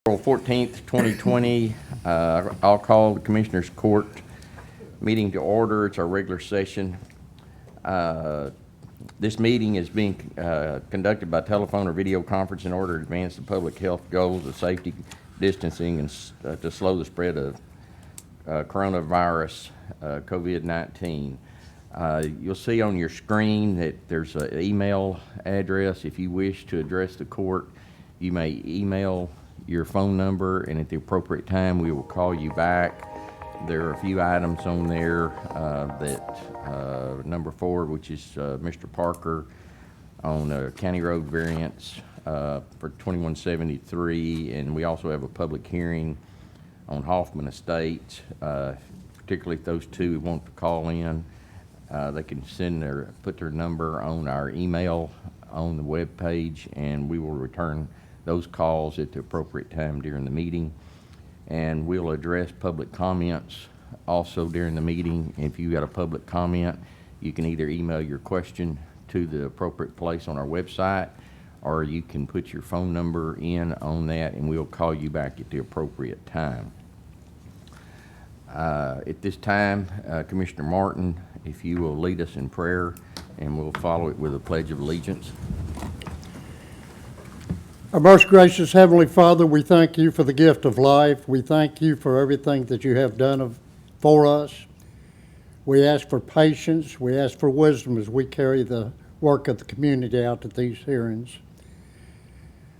April 14th, 2020, I'll call the Commissioners Court meeting to order. It's our regular session. This meeting is being conducted by telephone or video conference in order to advance the public health goals of safety, distancing, and to slow the spread of coronavirus, COVID-19. You'll see on your screen that there's an email address. If you wish to address the court, you may email your phone number, and at the appropriate time we will call you back. There are a few items on there number 4, which is Mr. Parker on County Road variance for 2173, and we also have a public hearing on Hoffman Estates. Particularly if those two want to call in, they can put their number on our email on the web page, and we will return those calls at the appropriate time during the meeting. And we'll address public comments also during the meeting. If you got a public comment, you can either email your question to the appropriate place on our website, or you can put your phone number in on that, and we'll call you back at the appropriate time. At this time, Commissioner Martin, if you will lead us in prayer, and we'll follow it with a pledge of allegiance. Our most gracious Heavenly Father, we thank you for the gift of life. We thank you for everything that you have done for us. We ask for patience. We ask for wisdom as we carry the work of the community out at these hearings.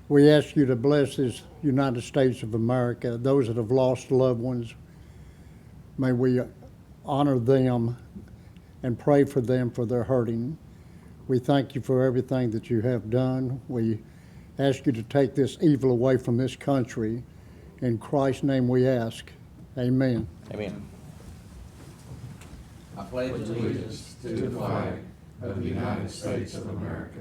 We ask you to bless this United States of America. Those that have lost loved ones, may we honor them and pray for them for their hurting. We thank you for everything that you have done. We ask you to take this evil away from this country. In Christ's name we ask. Amen. Amen. I pledge allegiance to the flag of the United States of America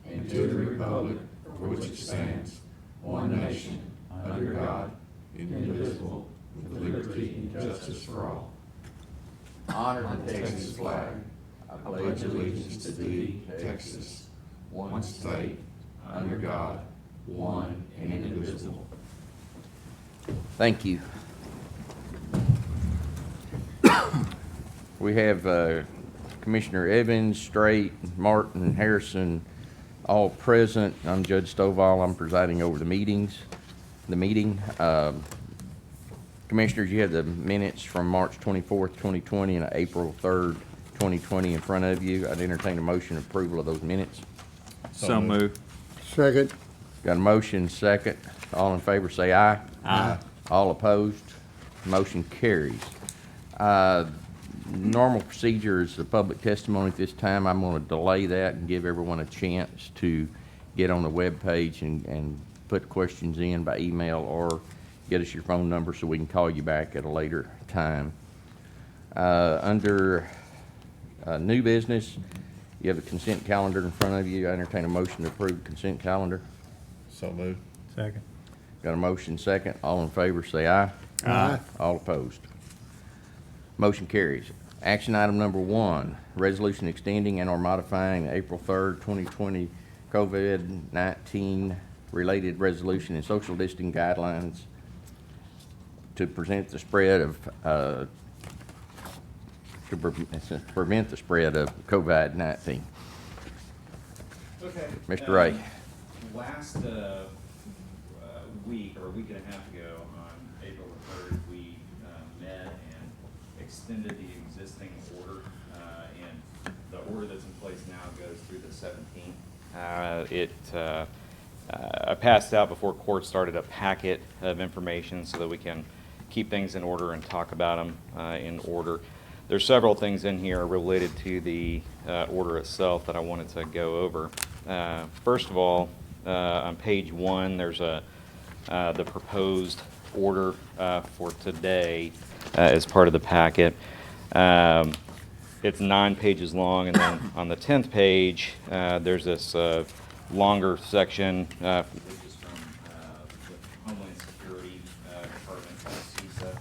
and to the republic for which it stands, one nation, under God, indivisible, with liberty and justice for all. honor the Texas flag. I pledge allegiance to thee, Texas, one state, under God, one and indivisible. Thank you. We have Commissioner Evans, Strait, Martin, Harrison, all present. I'm Judge Stovall. I'm presiding over the meeting. Commissioners, you have the minutes from March 24th, 2020 and April 3rd, 2020 in front of you. I'd entertain a motion of approval of those minutes. So moved. Second. Got a motion, second. All in favor say aye. Aye. All opposed? Motion carries. Normal procedure is the public testimony at this time. I'm going to delay that and give everyone a chance to get on the web page and put questions in by email, or get us your phone number so we can call you back at a later time. Under new business, you have the consent calendar in front of you. I entertain a motion to approve the consent calendar. So moved. Second. Got a motion, second. All in favor say aye. Aye. All opposed? Motion carries. Action item number 1, resolution extending and or modifying the April 3rd, 2020 COVID-19 related resolution and social distancing guidelines to prevent the spread of COVID-19. Okay. Mr. Ray. Last week or a week and a half ago, on April the 3rd, we met and extended the existing order, and the order that's in place now goes through the 17th. I passed out before court started a packet of information so that we can keep things in order and talk about them in order. There's several things in here related to the order itself that I wanted to go over. First of all, on page 1, there's the proposed order for today as part of the packet. It's 9 pages long, and then on the 10th page, there's this longer section. This is from the Homeland Security Department, CISA.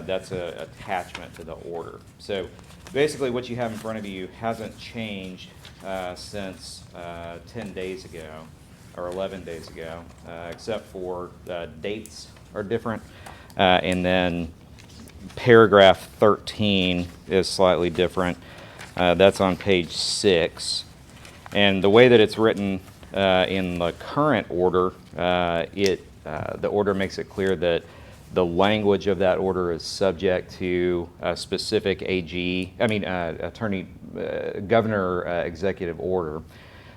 That's an attachment to the order. So basically what you have in front of you hasn't changed since 10 days ago. or 11 days ago, except for dates are different. And then paragraph 13 is slightly different. That's on page 6. And the way that it's written in the current order, the order makes it clear that the language of that order is subject to a specific governor executive order.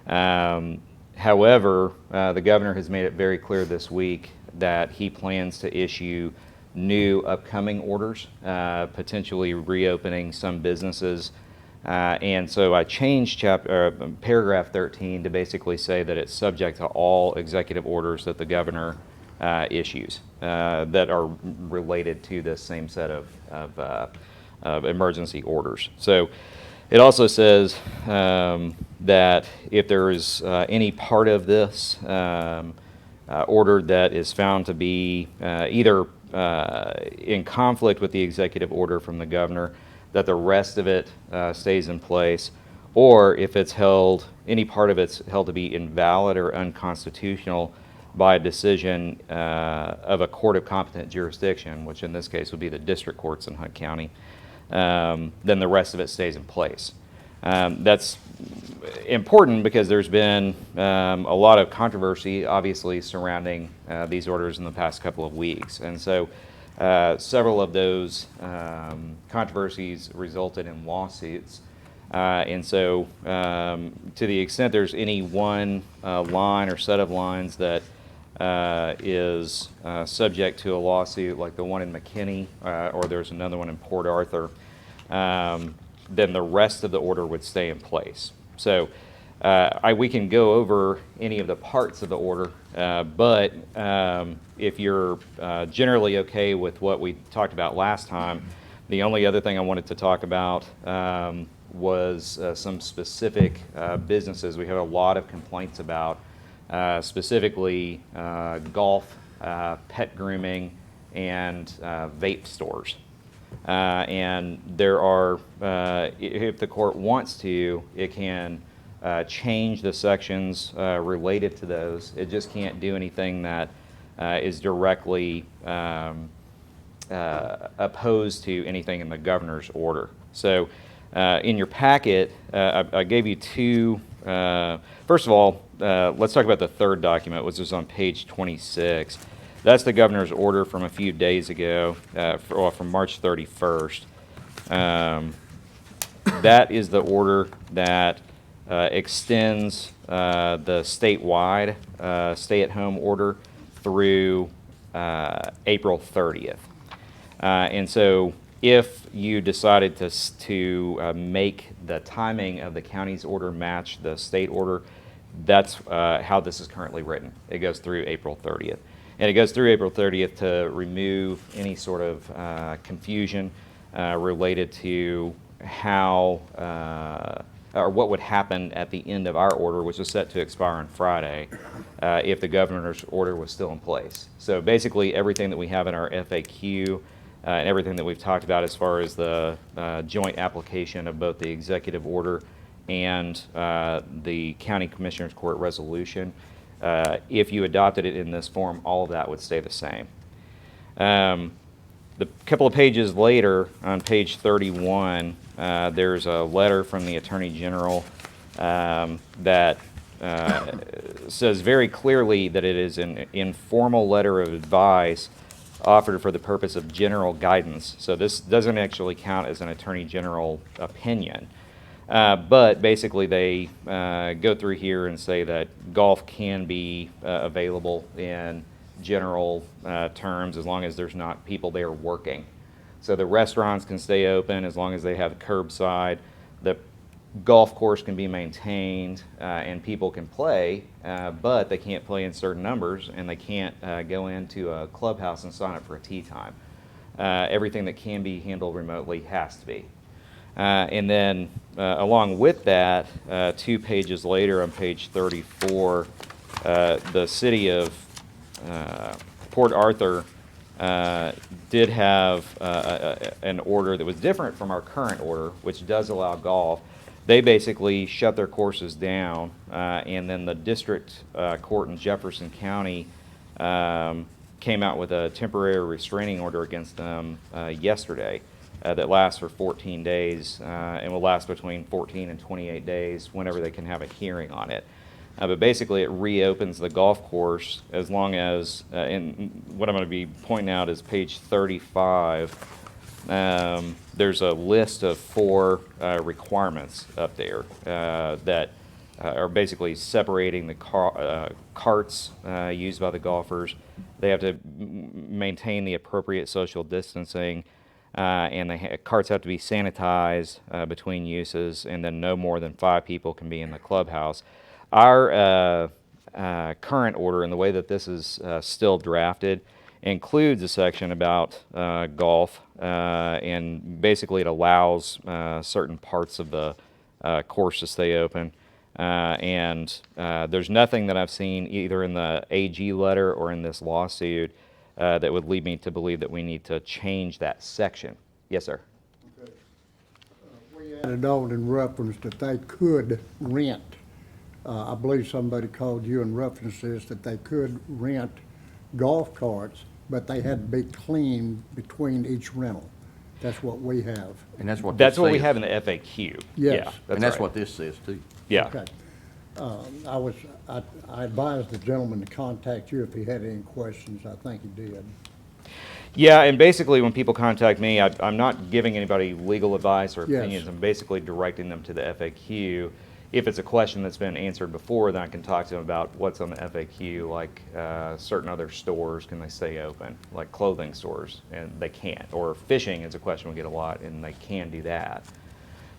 However, the governor has made it very clear this week that he plans to issue new upcoming orders, potentially reopening some businesses. And so I changed paragraph 13 to basically say that it's subject to all executive orders that the governor issues that are related to this same set of emergency orders. So it also says that if there is any part of this order that is found to be either in conflict with the executive order from the governor, that the rest of it stays in place, or if it's any part of it's held to be invalid or unconstitutional by a decision of a court of competent jurisdiction, which in this case would be the district courts in Hunt County, then the rest of it stays in place. That's important because there's been a lot of controversy, obviously, surrounding these orders in the past couple of weeks. And so several of those controversies resulted in lawsuits. And so to the extent there's any one line or set of lines that is subject to a lawsuit, like the one in McKinney, or there's another one in Port Arthur, then the rest of the order would stay in place. So we can go over any of the parts of the order, but if you're generally okay with what we talked about last time, the only other thing I wanted to talk about was some specific businesses we have a lot of complaints about, specifically golf, pet grooming, and vape stores. And there are, if the court wants to, it can change the sections related to those. It just can't do anything that is directly opposed to anything in the governor's order. So in your packet, I gave you two. First of all, let's talk about the third document, which is on page 26. That's the governor's order from a few days ago, from March 31st. That is the order that extends the statewide stay-at-home order through April 30th. And so if you decided to make the timing of the county's order match the state order, that's how this is currently written. It goes through April 30th. And it goes through April 30th to remove any sort of confusion related to how or what would happen at the end of our order, which was set to expire on Friday, if the governor's order was still in place. So basically everything that we have in our FAQ and everything that we've talked about as far as the joint application of both the executive order and the county commissioners court resolution, if you adopted it in this form, all of that would stay the same. The couple of pages later, on page 31, there's a letter from the Attorney General that says very clearly that it is an informal letter of advice offered for the purpose of general guidance. So this doesn't actually count as an Attorney General opinion. But basically they go through here and say that golf can be available in general terms as long as there's not people there working. So the restaurants can stay open as long as they have curbside. The golf course can be maintained and people can play, but they can't play in certain numbers and they can't go into a clubhouse and sign up for a tee time. Everything that can be handled remotely has to be. And then along with that, 2 pages later on page 34, the city of Port Arthur did have an order that was different from our current order, which does allow golf, They basically shut their courses down, and then the district court in Jefferson County came out with a temporary restraining order against them yesterday that lasts for 14 days and will last between 14 and 28 days whenever they can have a hearing on it. But basically, it reopens the golf course as long as, and what I'm going to be pointing out is page 35. There's a list of 4 requirements up there that are basically separating the carts used by the golfers. They have to maintain the appropriate social distancing, and the carts have to be sanitized between uses, and then no more than 5 people can be in the clubhouse. Our current order, and the way that this is still drafted, includes a section about golf, and basically it allows certain parts of the course to stay open. And there's nothing that I've seen either in the AG letter or in this lawsuit that would lead me to believe that we need to change that section. Yes, sir. We added on in reference that they could rent. I believe somebody called you in reference to this, that they could rent golf carts, but they had to be cleaned between each rental. That's what we have. And that's what That's this what we says. have in the FAQ. Yes. Yeah, And that's right. what this says too. Yeah. Okay. I advised the gentleman to contact you if he had any questions. I think he did. Yeah, and basically when people contact me, I'm not giving anybody legal advice or Yes. opinions. I'm basically directing them to the FAQ. If it's a question that's been answered before, then I can talk to them about what's on the FAQ, like certain other stores, can they stay open? Like clothing stores, and they can't. Or fishing is a question we get a lot, and they can do that.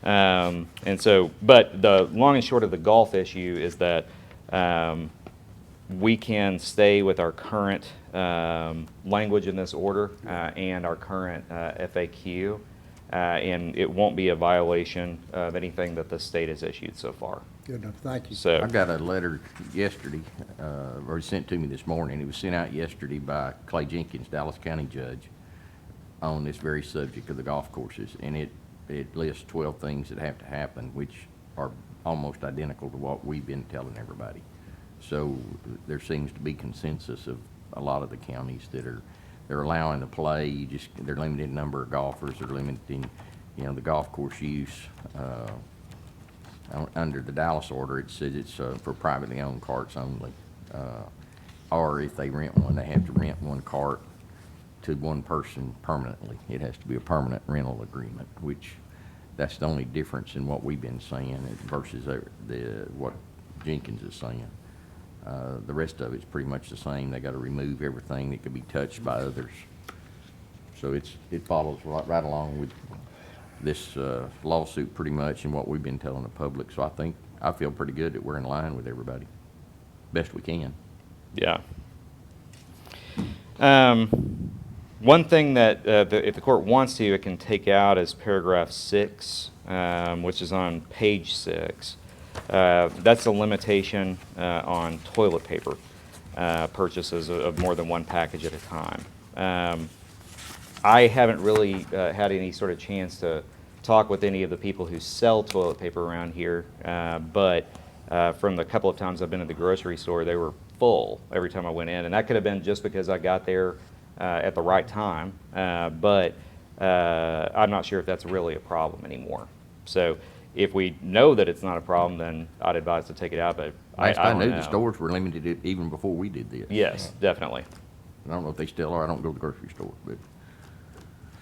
And so, but the long and short of the golf issue is that we can stay with our current language in this order and our current FAQ, and it won't be a violation of anything that the state has issued so far. Good enough. Thank you. So, I got a letter yesterday, or sent to me this morning. It was sent out yesterday by Clay Jenkins, Dallas County Judge, on this very subject of the golf courses. And it lists 12 things that have to happen, which are almost identical to what we've been telling everybody. So there seems to be consensus of a lot of the counties that they're allowing to play. They're limiting the number of golfers. They're limiting, the golf course use. Under the Dallas order, it says it's for privately owned carts only. Or if they rent one, they have to rent one cart to one person permanently. It has to be a permanent rental agreement, which that's the only difference in what we've been saying versus what Jenkins is saying. The rest of it's pretty much the same. They got to remove everything that could be touched by others. So it follows right along with this lawsuit pretty much and what we've been telling the public. So I feel pretty good that we're in line with everybody, best we can. yeah. One thing that if the court wants to, it can take out is paragraph 6, which is on page 6. That's a limitation on toilet paper purchases of more than one package at a time. I haven't really had any sort of chance to talk with any of the people who sell toilet paper around here, but from the couple of times I've been at the grocery store, they were full every time I went in, and that could have been just because I got there at the right time, but I'm not sure if that's really a problem anymore. So if we know that it's not a problem, then I'd advise to take it out, but I Last I don't knew, know. the stores were limited it even before we did this. Yes, definitely. I don't know if they still are. I don't go to the grocery store, but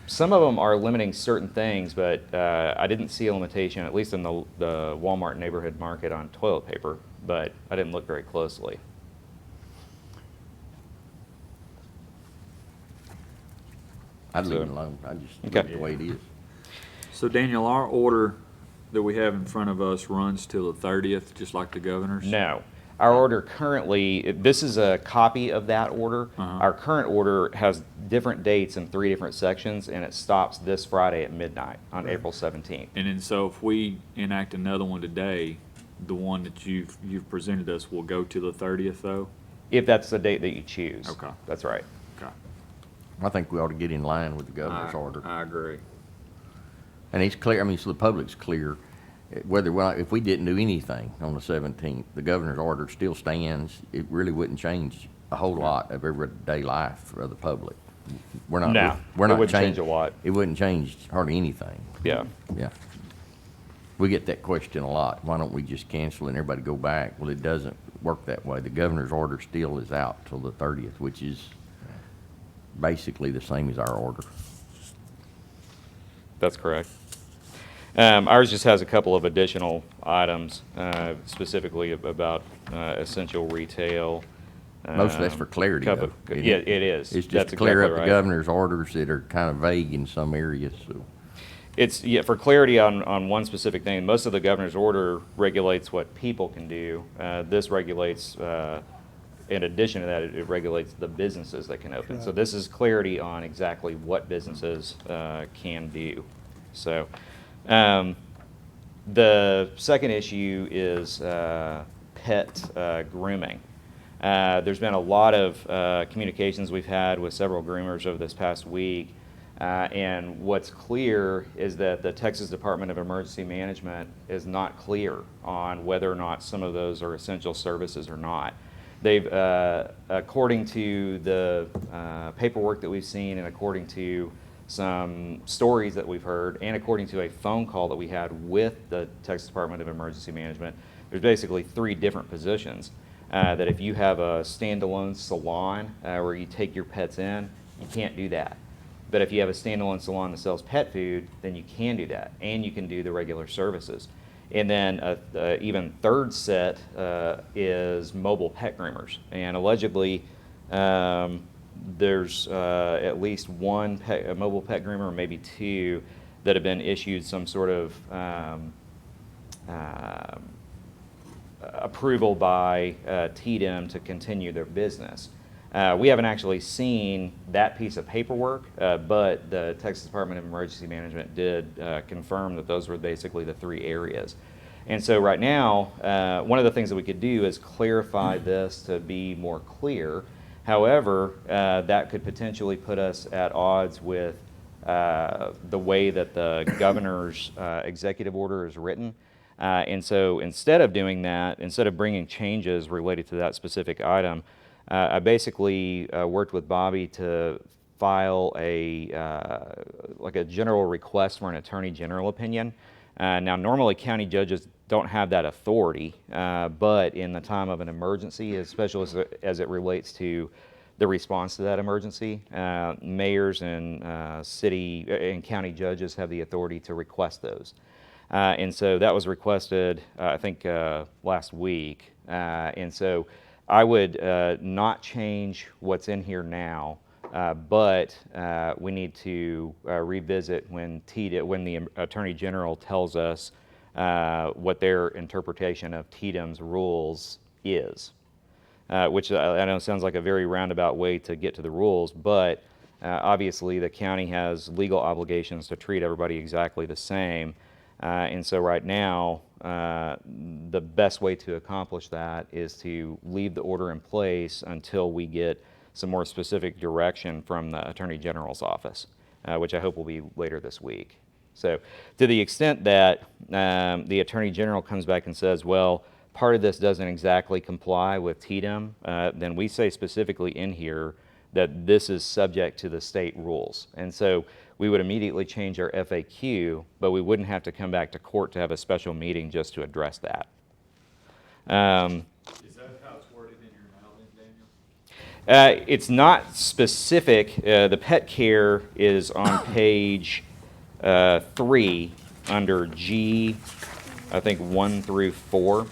Some of them are limiting certain things, but I didn't see a limitation, at least in the Walmart neighborhood market, on toilet paper, but I didn't look very closely. I'd leave So- it alone. I just Okay. leave it the way it is. So Daniel, our order that we have in front of us runs till the 30th, just like the governor's? No. Our order currently, this is a copy of that order. Uh-huh. Our current order has different dates in 3 different sections, and it stops this Friday at midnight on April 17th. And then so if we enact another one today, the one that you've presented us will go to the 30th though? If that's the date that you choose. Okay. That's right. Okay. I think we ought to get in line with the governor's order. I agree. And it's clear, I mean, so the public's clear. If we didn't do anything on the 17th, the governor's order still stands. It really wouldn't change a whole lot of everyday life for the public. We're not. No, we're it not wouldn't change a lot. It wouldn't change hardly anything. Yeah. Yeah. We get that question a lot. Why don't we just cancel and everybody go back? Well, it doesn't work that way. The governor's order still is out till the 30th, which is basically the same as our order. That's correct. Ours just has a couple of additional items, specifically about essential retail. Most of that's for clarity, couple- though, isn't Yeah, it? it is. It's just That's to clear exactly up right. the governor's orders that are kind of vague in some areas, so. It's, yeah, for clarity on one specific thing, most of the governor's order regulates what people can do. This regulates, in addition to that, it regulates the businesses that can open. So this is clarity on exactly what businesses can do. So the second issue is pet grooming. There's been a lot of communications we've had with several groomers over this past week. And what's clear is that the Texas Department of Emergency Management is not clear on whether or not some of those are essential services or not. They've, according to the paperwork that we've seen and according to some stories that we've heard and according to a phone call that we had with the Texas Department of Emergency Management, there's basically 3 different positions. That if you have a standalone salon where you take your pets in, you can't do that. But if you have a standalone salon that sells pet food, then you can do that, and you can do the regular services. And then even third set is mobile pet groomers. And allegedly, there's at least one a mobile pet groomer, or maybe 2, that have been issued some sort of approval by TDM to continue their business. We haven't actually seen that piece of paperwork, but the Texas Department of Emergency Management did confirm that those were basically the 3 areas. And so right now, one of the things that we could do is clarify this to be more clear. However, that could potentially put us at odds with the way that the governor's executive order is written. And so instead of doing that, instead of bringing changes related to that specific item, I basically worked with Bobby to file like a general request for an attorney general opinion. Now, normally county judges don't have that authority, but in the time of an emergency, especially as it relates to the response to that emergency, mayors and city and county judges have the authority to request those. And so that was requested, I think, last week. And so I would not change what's in here now, but we need to revisit when the Attorney General tells us what their interpretation of TDM's rules is, which I know sounds like a very roundabout way to get to the rules, but obviously the county has legal obligations to treat everybody exactly the same. And so right now, the best way to accomplish that is to leave the order in place until we get some more specific direction from the Attorney General's office, which I hope will be later this week. So to the extent that the Attorney General comes back and says, well, part of this doesn't exactly comply with TDM, then we say specifically in here that this is subject to the state rules. And so we would immediately change our FAQ, but we wouldn't have to come back to court to have a special meeting just to address that. Is that how it's worded in your mailing, Daniel? It's not specific. The pet care is on page 3 under G, I think 1 through 4.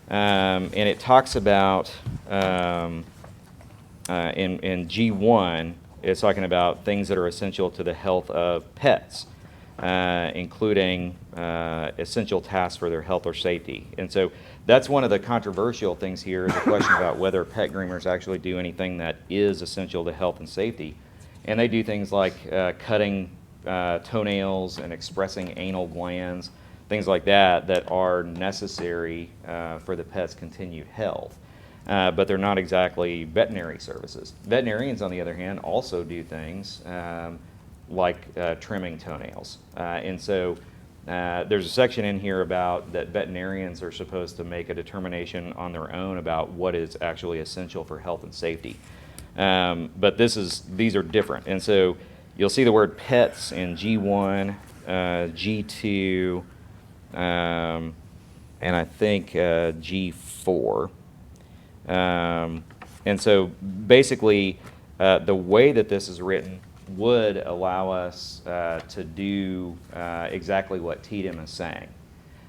And it talks about, in G1, it's talking about things that are essential to the health of pets, including essential tasks for their health or safety. And so that's one of the controversial things here, is a question about whether pet groomers actually do anything that is essential to health and safety. And they do things like cutting toenails and expressing anal glands, things like that, that are necessary for the pet's continued health. But they're not exactly veterinary services. Veterinarians, on the other hand, also do things like trimming toenails. And so there's a section in here about that veterinarians are supposed to make a determination on their own about what is actually essential for health and safety. But these are different. And so you'll see the word pets in G1, G2, and I think G4. And so basically, the way that this is written would allow us to do exactly what TDM is saying.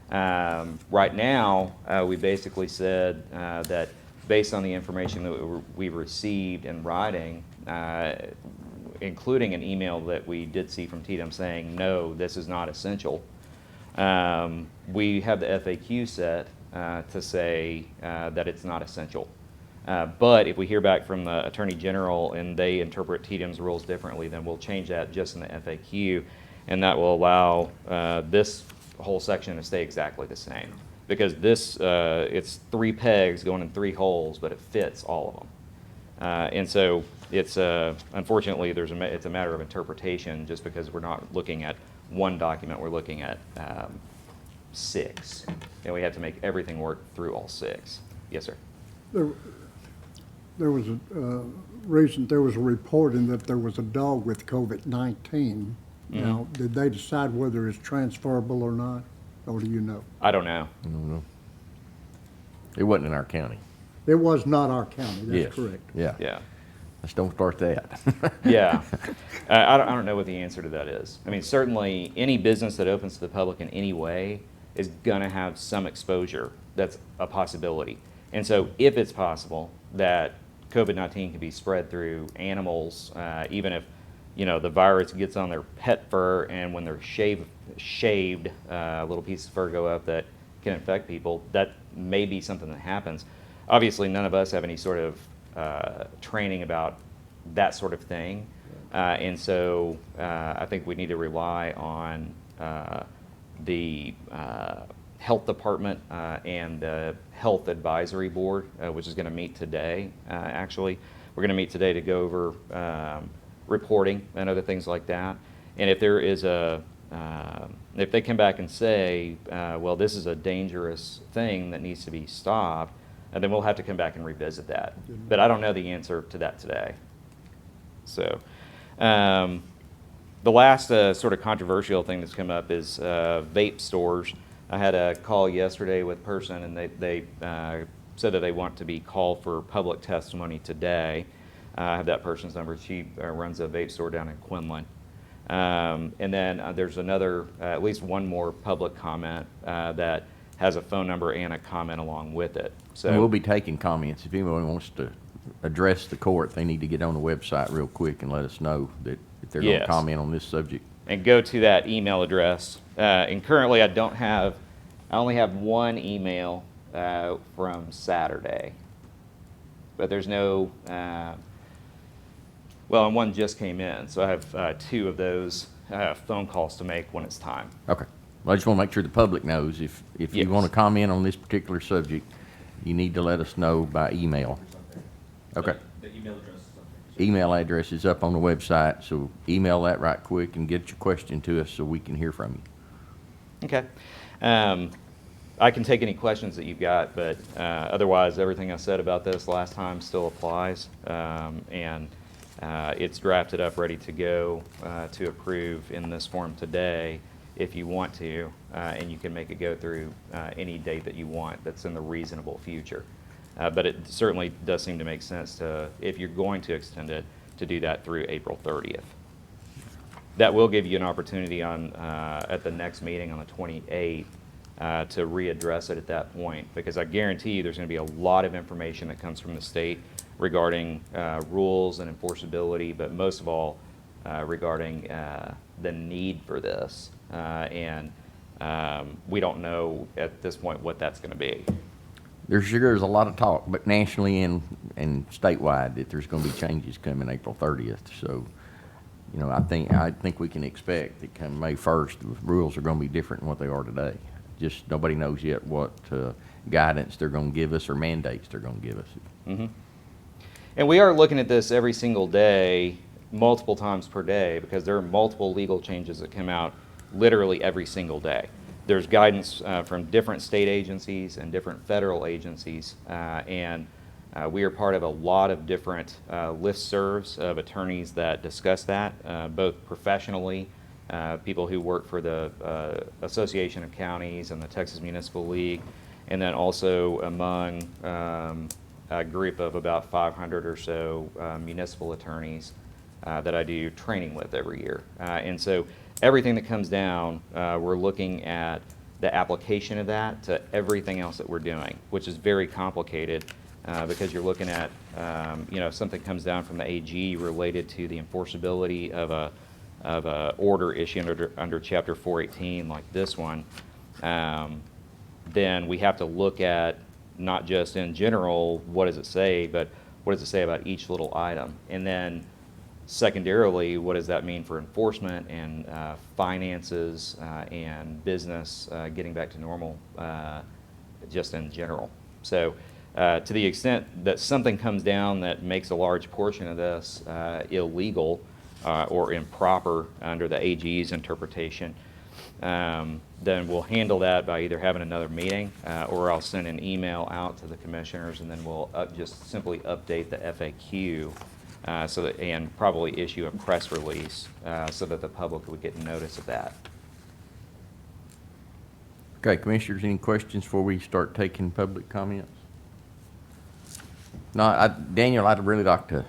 Right now, we basically said that based on the information that we've received in writing, including an email that we did see from TDM saying, no, this is not essential, we have the FAQ set to say that it's not essential. But if we hear back from the Attorney General and they interpret TDM's rules differently, then we'll change that just in the FAQ, and that will allow this whole section to stay exactly the same. Because this, it's 3 pegs going in 3 holes, but it fits all of them. And so it's, unfortunately, it's a matter of interpretation just because we're not looking at one document, we're looking at 6. And we have to make everything work through all 6. Yes, sir. There was there was a reporting that there was a dog with COVID-19. Now, did they decide whether it's transferable or not, or do you know? I don't know. I don't know. It wasn't in our county. It was not our county, that's Yes. correct. Yeah. Yeah. Let's don't start that. Yeah. I don't know what the answer to that is. I mean, certainly any business that opens to the public in any way is going to have some exposure. That's a possibility. And so if it's possible that COVID-19 can be spread through animals, even if, the virus gets on their pet fur, and when they're shaved, little pieces of fur go up that can infect people, that may be something that happens. Obviously, none of us have any sort of training about that sort of thing. And so I think we need to rely on the health department and the health advisory board, which is going to meet today, actually. We're going to meet today to go over reporting and other things like that. And if there is if they come back and say, well, this is a dangerous thing that needs to be stopped, then we'll have to come back and revisit that. But I don't know the answer to that today. So the last sort of controversial thing that's come up is vape stores. I had a call yesterday with a person, and they said that they want to be called for public testimony today. I have that person's number. She runs a vape store down in Quinlan. And then there's another, at least one more public comment that has a phone number and a comment along with it. So And we'll be taking comments. If anyone wants to address the court, they need to get on the website real quick and let us know that if they're going to Yes. comment on this subject. and go to that email address. And currently I only have one email from Saturday. But there's no, and one just came in, so I have 2 of those phone calls to make when it's time. Okay. Well, I just want to make sure the public knows if Yes. you want to comment on this particular subject, you need to let us know by email. Okay. The email address is up there. Email address is up on the website, so email that right quick and get your question to us so we can hear from you. Okay. I can take any questions that you've got, but otherwise, everything I said about this last time still applies. And it's drafted up, ready to go to approve in this form today if you want to, and you can make it go through any date that you want that's in the reasonable future. But it certainly does seem to make sense to, if you're going to extend it, to do that through April 30th. That will give you an opportunity on at the next meeting on the 28th to readdress it at that point, because I guarantee you there's going to be a lot of information that comes from the state regarding rules and enforceability, but most of all regarding the need for this. And we don't know at this point what that's going to be. There's a lot of talk, but nationally and statewide, that there's going to be changes coming April 30th. So, I think we can expect that come May 1st, the rules are going to be different than what they are today. Just nobody knows yet what guidance they're going to give us or mandates they're going to give us. Mm-hmm. And we are looking at this every single day, multiple times per day, because there are multiple legal changes that come out literally every single day. There's guidance from different state agencies and different federal agencies, and we are part of a lot of different listservs of attorneys that discuss that, both professionally, people who work for the Association of Counties and the Texas Municipal League, and then also among a group of about 500 or so municipal attorneys that I do training with every year. And so everything that comes down, we're looking at the application of that to everything else that we're doing, which is very complicated because you're looking at, if something comes down from the AG related to the enforceability of a order issued under Chapter 418 like this one, then we have to look at not just in general, what does it say, but what does it say about each little item? And then secondarily, what does that mean for enforcement and finances and business getting back to normal just in general? So to the extent that something comes down that makes a large portion of this illegal or improper under the AG's interpretation, then we'll handle that by either having another meeting or I'll send an email out to the commissioners, and then we'll just simply update the FAQ and probably issue a press release so that the public would get notice of that. Okay, Commissioners, any questions before we start taking public comments? No, Daniel, I'd really like to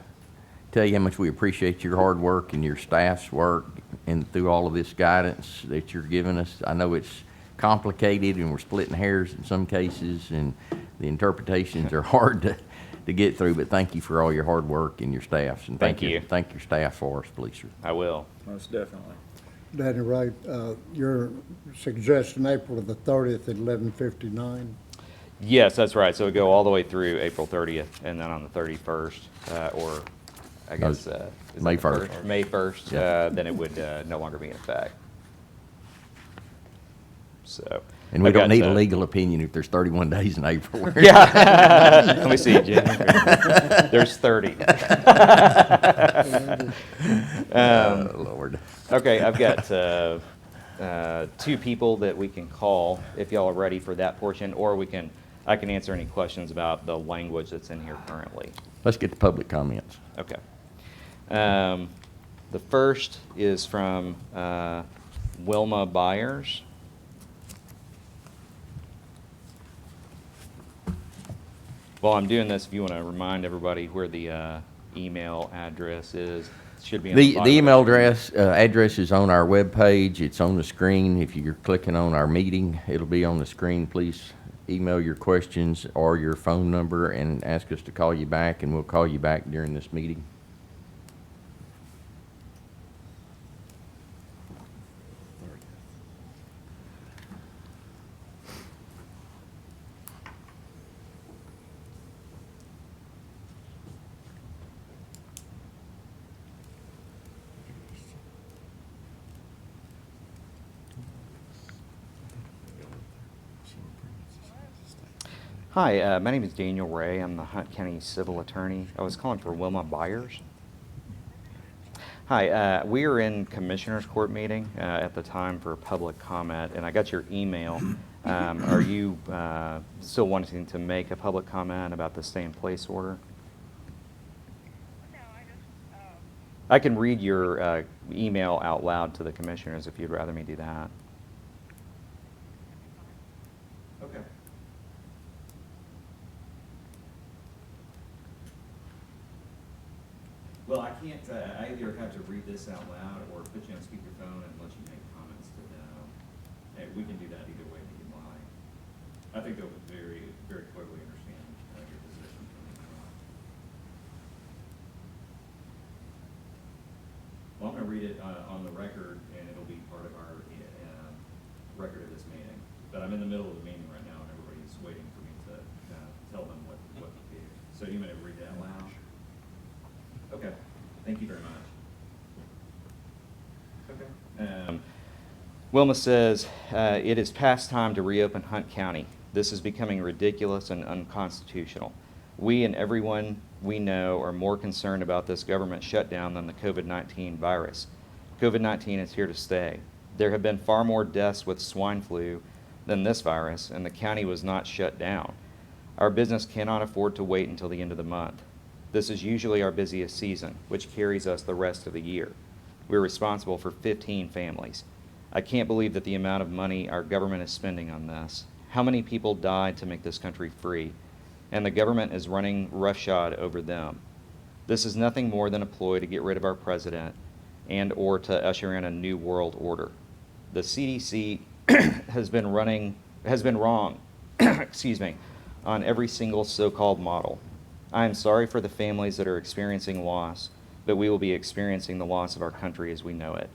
tell you how much we appreciate your hard work and your staff's work and through all of this guidance that you're giving us. I know it's complicated and we're splitting hairs in some cases and the interpretations are hard to get through, but thank you for all your hard work and your staffs. And Thank you. Thank your staff for us, please, sir. I will. Most definitely. Danny Wright, you're suggesting April the 30th at 11:59? Yes, that's right. So it go all the way through April 30th, and then on the 31st, or I guess is May it the 1st. May 1st, Yeah. then it would no longer be in effect. So. And we I've don't got, need a legal opinion if there's 31 days in April. Yeah. Let me see, Jim. There's 30. Lord. Okay, I've got two people that we can call if y'all are ready for that portion, or I can answer any questions about the language that's in here currently. Let's get to public comments. Okay. The first is from Wilma Byers. While I'm doing this, if you want to remind everybody where the email address is, it should be on the The bottom. email address is on our webpage. It's on the screen. If you're clicking on our meeting, it'll be on the screen. Please email your questions or your phone number and ask us to call you back, and we'll call you back during this meeting. Hi, my name is Daniel Ray. I'm the Hunt County Civil Attorney. I was calling for Wilma Byers. Hi, we are in Commissioners Court meeting at the time for public comment, and I got your email. Are you still wanting to make a public comment about the stay-in-place order? No, I just, I can read your email out loud to the commissioners if you'd rather me do that. Okay. Well, I can't, I either have to read this out loud or put you on speakerphone and let you make comments to them. Hey, we can do that either way if you like. I think they'll very, very clearly understand your position. Well, I'm gonna read it on the record, and it'll be part of our record of this meeting. But I'm in the middle of the meeting right now, and everybody's waiting for me to tell them what to do. So you want to read that loud? Okay, thank you very much. Okay. Wilma says, it is past time to reopen Hunt County. This is becoming ridiculous and unconstitutional. We and everyone we know are more concerned about this government shutdown than the COVID-19 virus. COVID-19 is here to stay. There have been far more deaths with swine flu than this virus, and the county was not shut down. Our business cannot afford to wait until the end of the month. This is usually our busiest season, which carries us the rest of the year. We're responsible for 15 families. I can't believe that the amount of money our government is spending on this. How many people died to make this country free? And the government is running roughshod over them. This is nothing more than a ploy to get rid of our president and or to usher in a new world order. The CDC has been wrong, excuse me, on every single so-called model. I am sorry for the families that are experiencing loss, but we will be experiencing the loss of our country as we know it.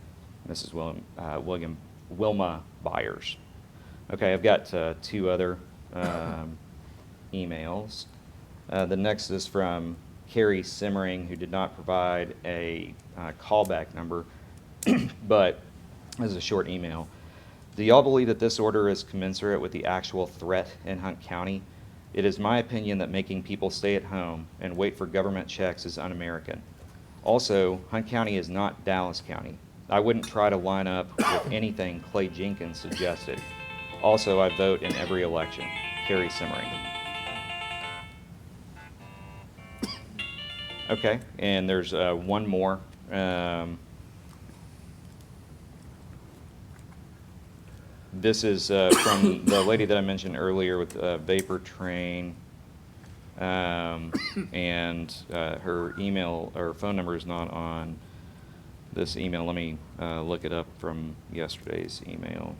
This is Wilma Byers. Okay, I've got two other emails. The next is from Carrie Simmering, who did not provide a callback number, but this is a short email. Do y'all believe that this order is commensurate with the actual threat in Hunt County? It is my opinion that making people stay at home and wait for government checks is un-American. Also, Hunt County is not Dallas County. I wouldn't try to line up with anything Clay Jenkins suggested. Also, I vote in every election. Carrie Simmering. Okay, and there's one more. This is from the lady that I mentioned earlier with Vapor Train, and her email or phone number is not on this email. Let me look it up from yesterday's email.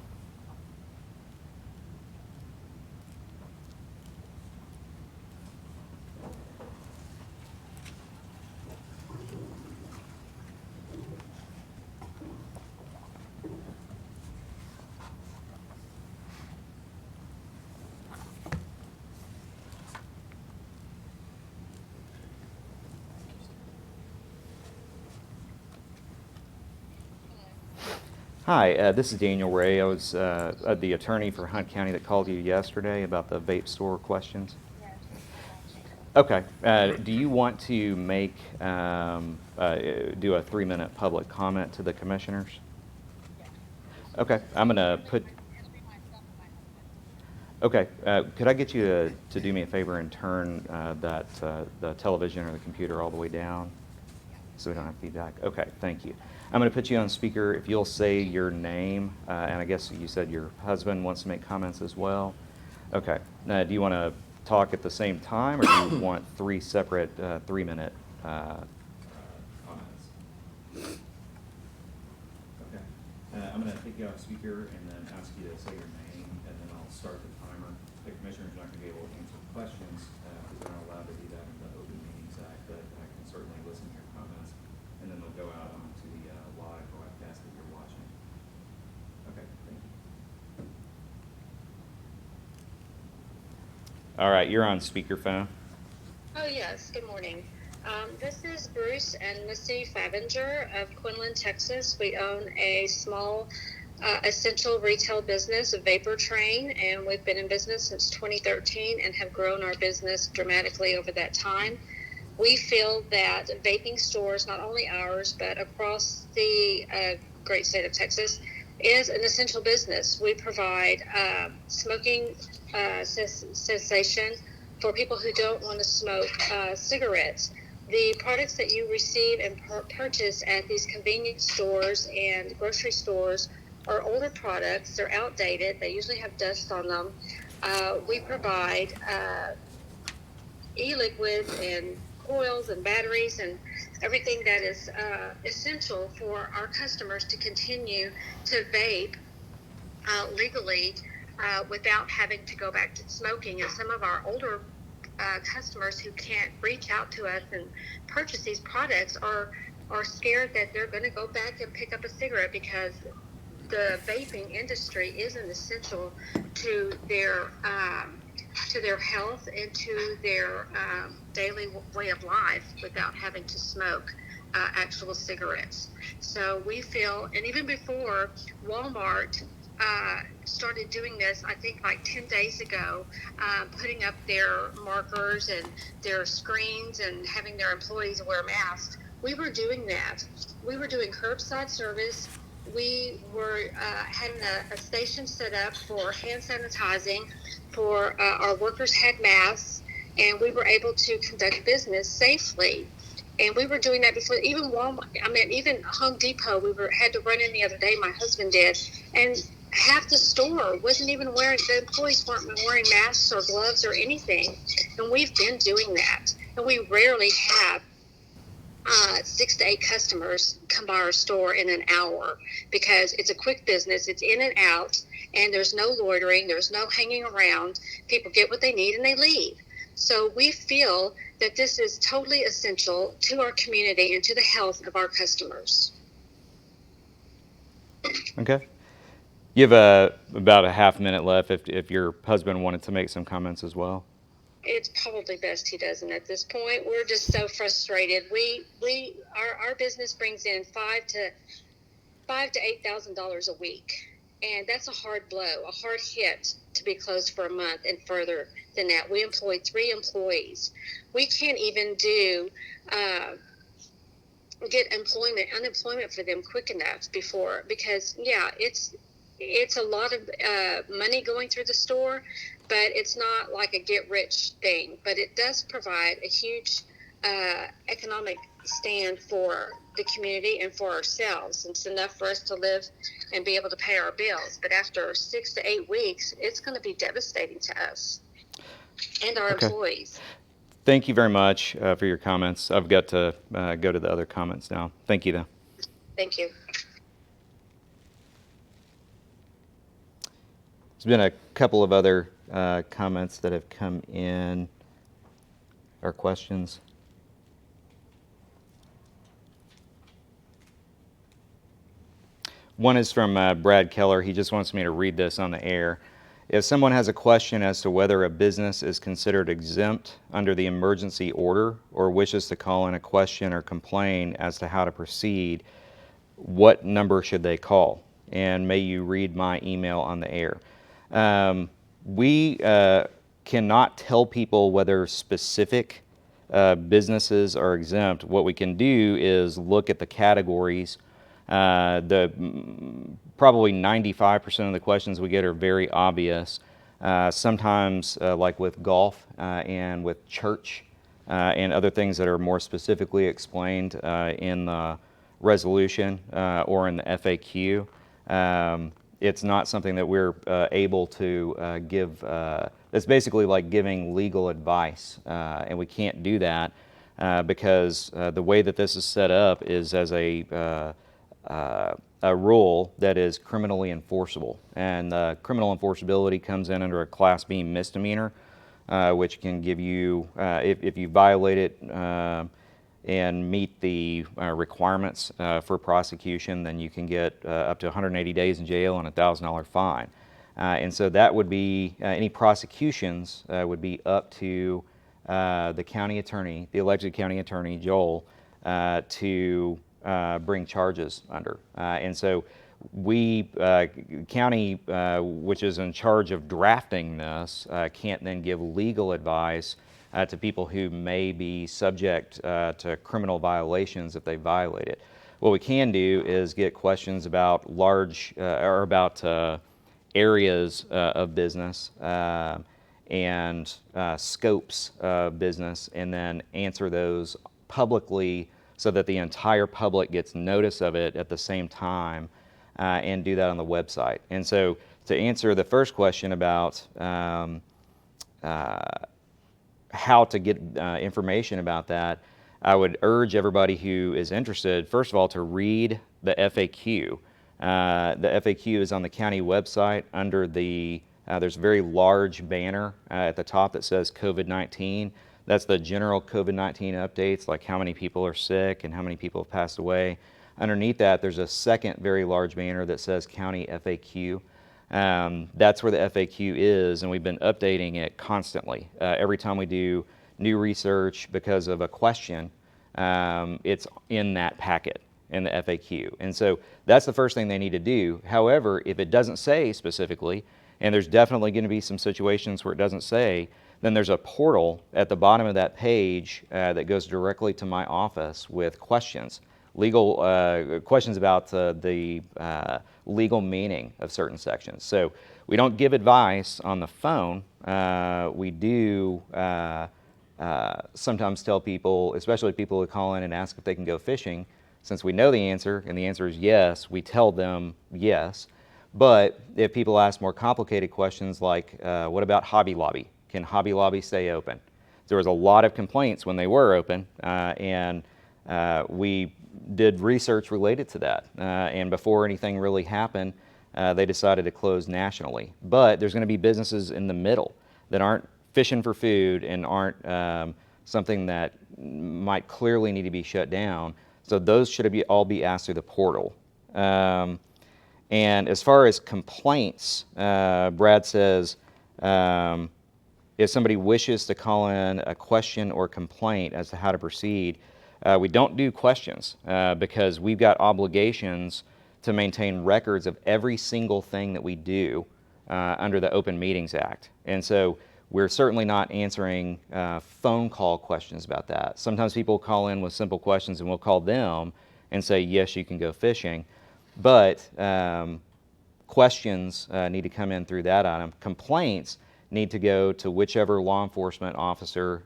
Hi, this is Daniel Ray. I was the attorney for Hunt County that called you yesterday about the vape store questions. Okay. Do you want to make do a 3-minute public comment to the commissioners? Okay. I'm gonna put. Okay. Could I get you to do me a favor and turn the television or the computer all the way down so we don't have feedback? Okay. Thank you. I'm going to put you on speaker. If you'll say your name, and I guess you said your husband wants to make comments as well. Okay. Do you want to talk at the same time, or do you want 3 separate 3-minute Comments. Okay. I'm going to take you off speaker and then ask you to say your name, and then I'll start the timer. The commissioner's not going to be able to answer questions because they're not allowed to do that in the Open Meetings Act, but I can certainly listen to your comments, and then they'll go out onto the live broadcast that you're watching. Okay, thank you. All right, you're on speakerphone. Oh, yes. Good morning. This is Bruce and Missy Favinger of Quinlan, Texas. We own a small essential retail business, a Vapor Train, and we've been in business since 2013 and have grown our business dramatically over that time. We feel that vaping stores, not only ours, but across the great state of Texas, is an essential business. We provide smoking cessation for people who don't want to smoke cigarettes. The products that you receive and purchase at these convenience stores and grocery stores are older products. They're outdated. They usually have dust on them. We provide e-liquids and coils and batteries and everything that is essential for our customers to continue to vape legally without having to go back to smoking. And some of our older customers who can't reach out to us and purchase these products are scared that they're going to go back and pick up a cigarette because the vaping industry is an essential to their health and to their daily way of life without having to smoke actual cigarettes. So we feel, and even before Walmart started doing this, I think like 10 days ago, putting up their markers and their screens and having their employees wear masks, we were doing that. We were doing curbside service had a station set up for hand sanitizing. For our workers had masks, and we were able to conduct business safely. And we were doing that before even Walmart. I mean, even Home Depot. Had to run in the other day. My husband did, and half the store wasn't even wearing. The employees weren't wearing masks or gloves or anything. And we've been doing that, and we rarely have 6 to 8 customers come by our store in an hour because it's a quick business. It's in and out, and there's no loitering. There's no hanging around. People get what they need and they leave. So we feel that this is totally essential to our community and to the health of our customers. Okay. You have about a half minute left if your husband wanted to make some comments as well. It's probably best he doesn't at this point. We're just so frustrated. Our business brings in $5,000 to $8,000 a week, and that's a hard blow, a hard hit to be closed for a month and further than that. We employ 3 employees. We can't even get unemployment for them quick enough because it's a lot of money going through the store, but it's not like a get-rich thing. But it does provide a huge economic stand for the community and for ourselves. It's enough for us to live and be able to pay our bills. But after 6 to 8 weeks, it's going to be devastating to us and our Okay. employees. Thank you very much for your comments. I've got to go to the other comments now. Thank you, though. Thank you. There's been a couple of other comments that have come in, or questions. One is from Brad Keller. He just wants me to read this on the air. If someone has a question as to whether a business is considered exempt under the emergency order or wishes to call in a question or complain as to how to proceed, what number should they call? And may you read my email on the air. We cannot tell people whether specific businesses are exempt. What we can do is look at the categories. Probably 95% of the questions we get are very obvious. Sometimes, like with golf and with church and other things that are more specifically explained in the resolution or in the FAQ, it's not something that we're able to give. It's basically like giving legal advice, and we can't do that because the way that this is set up is as a rule that is criminally enforceable, and criminal enforceability comes in under a Class B misdemeanor, which can give you, if you violate it and meet the requirements for prosecution, then you can get up to 180 days in jail and a $1,000 fine. And so that would be, any prosecutions would be up to the county attorney, the elected county attorney, Joel, to bring charges under. And so we, county, which is in charge of drafting this, can't then give legal advice to people who may be subject to criminal violations if they violate it. What we can do is get questions about large, or about areas of business and scopes of business, and then answer those publicly so that the entire public gets notice of it at the same time, and do that on the website. And so to answer the first question about how to get information about that, I would urge everybody who is interested, first of all, to read the FAQ. The FAQ is on the county website under the, there's a very large banner at the top that says COVID-19. That's the general COVID-19 updates, like how many people are sick and how many people have passed away. Underneath that, there's a second very large banner that says County FAQ. That's where the FAQ is, and we've been updating it constantly. Every time we do new research because of a question, it's in that packet, in the FAQ. And so that's the first thing they need to do. However, if it doesn't say specifically, and there's definitely going to be some situations where it doesn't say, then there's a portal at the bottom of that page that goes directly to my office with questions. legal questions about the legal meaning of certain sections. So we don't give advice on the phone. We do sometimes tell people, especially people who call in and ask if they can go fishing, since we know the answer and the answer is yes, we tell them yes. But if people ask more complicated questions like, what about Hobby Lobby? Can Hobby Lobby stay open? There was a lot of complaints when they were open, and we did research related to that. And before anything really happened, they decided to close nationally. But there's going to be businesses in the middle that aren't fishing for food and aren't something that might clearly need to be shut down. So those should all be asked through the portal. And as far as complaints, Brad says, if somebody wishes to call in a question or complaint as to how to proceed, we don't do questions because we've got obligations to maintain records of every single thing that we do under the Open Meetings Act. And so we're certainly not answering phone call questions about that. Sometimes people call in with simple questions and we'll call them and say, yes, you can go fishing. But questions need to come in through that item. Complaints need to go to whichever law enforcement officer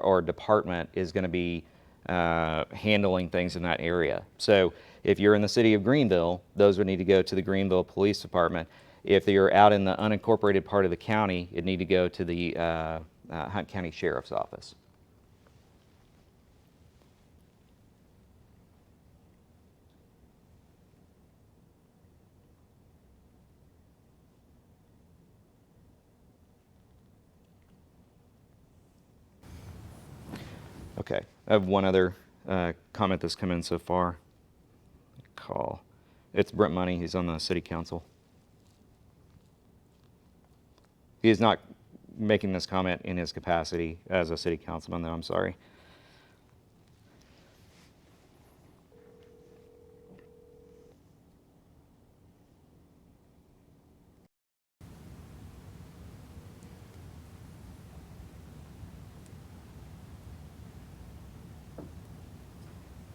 or department is going to be handling things in that area. So if you're in the city of Greenville, those would need to go to the Greenville Police Department. If you're out in the unincorporated part of the county, it'd need to go to the Hunt County Sheriff's Office. Okay, I have one other comment that's come in so far. It's Brent Money. He's on the city council. He is not making this comment in his capacity as a city councilman, though. I'm sorry.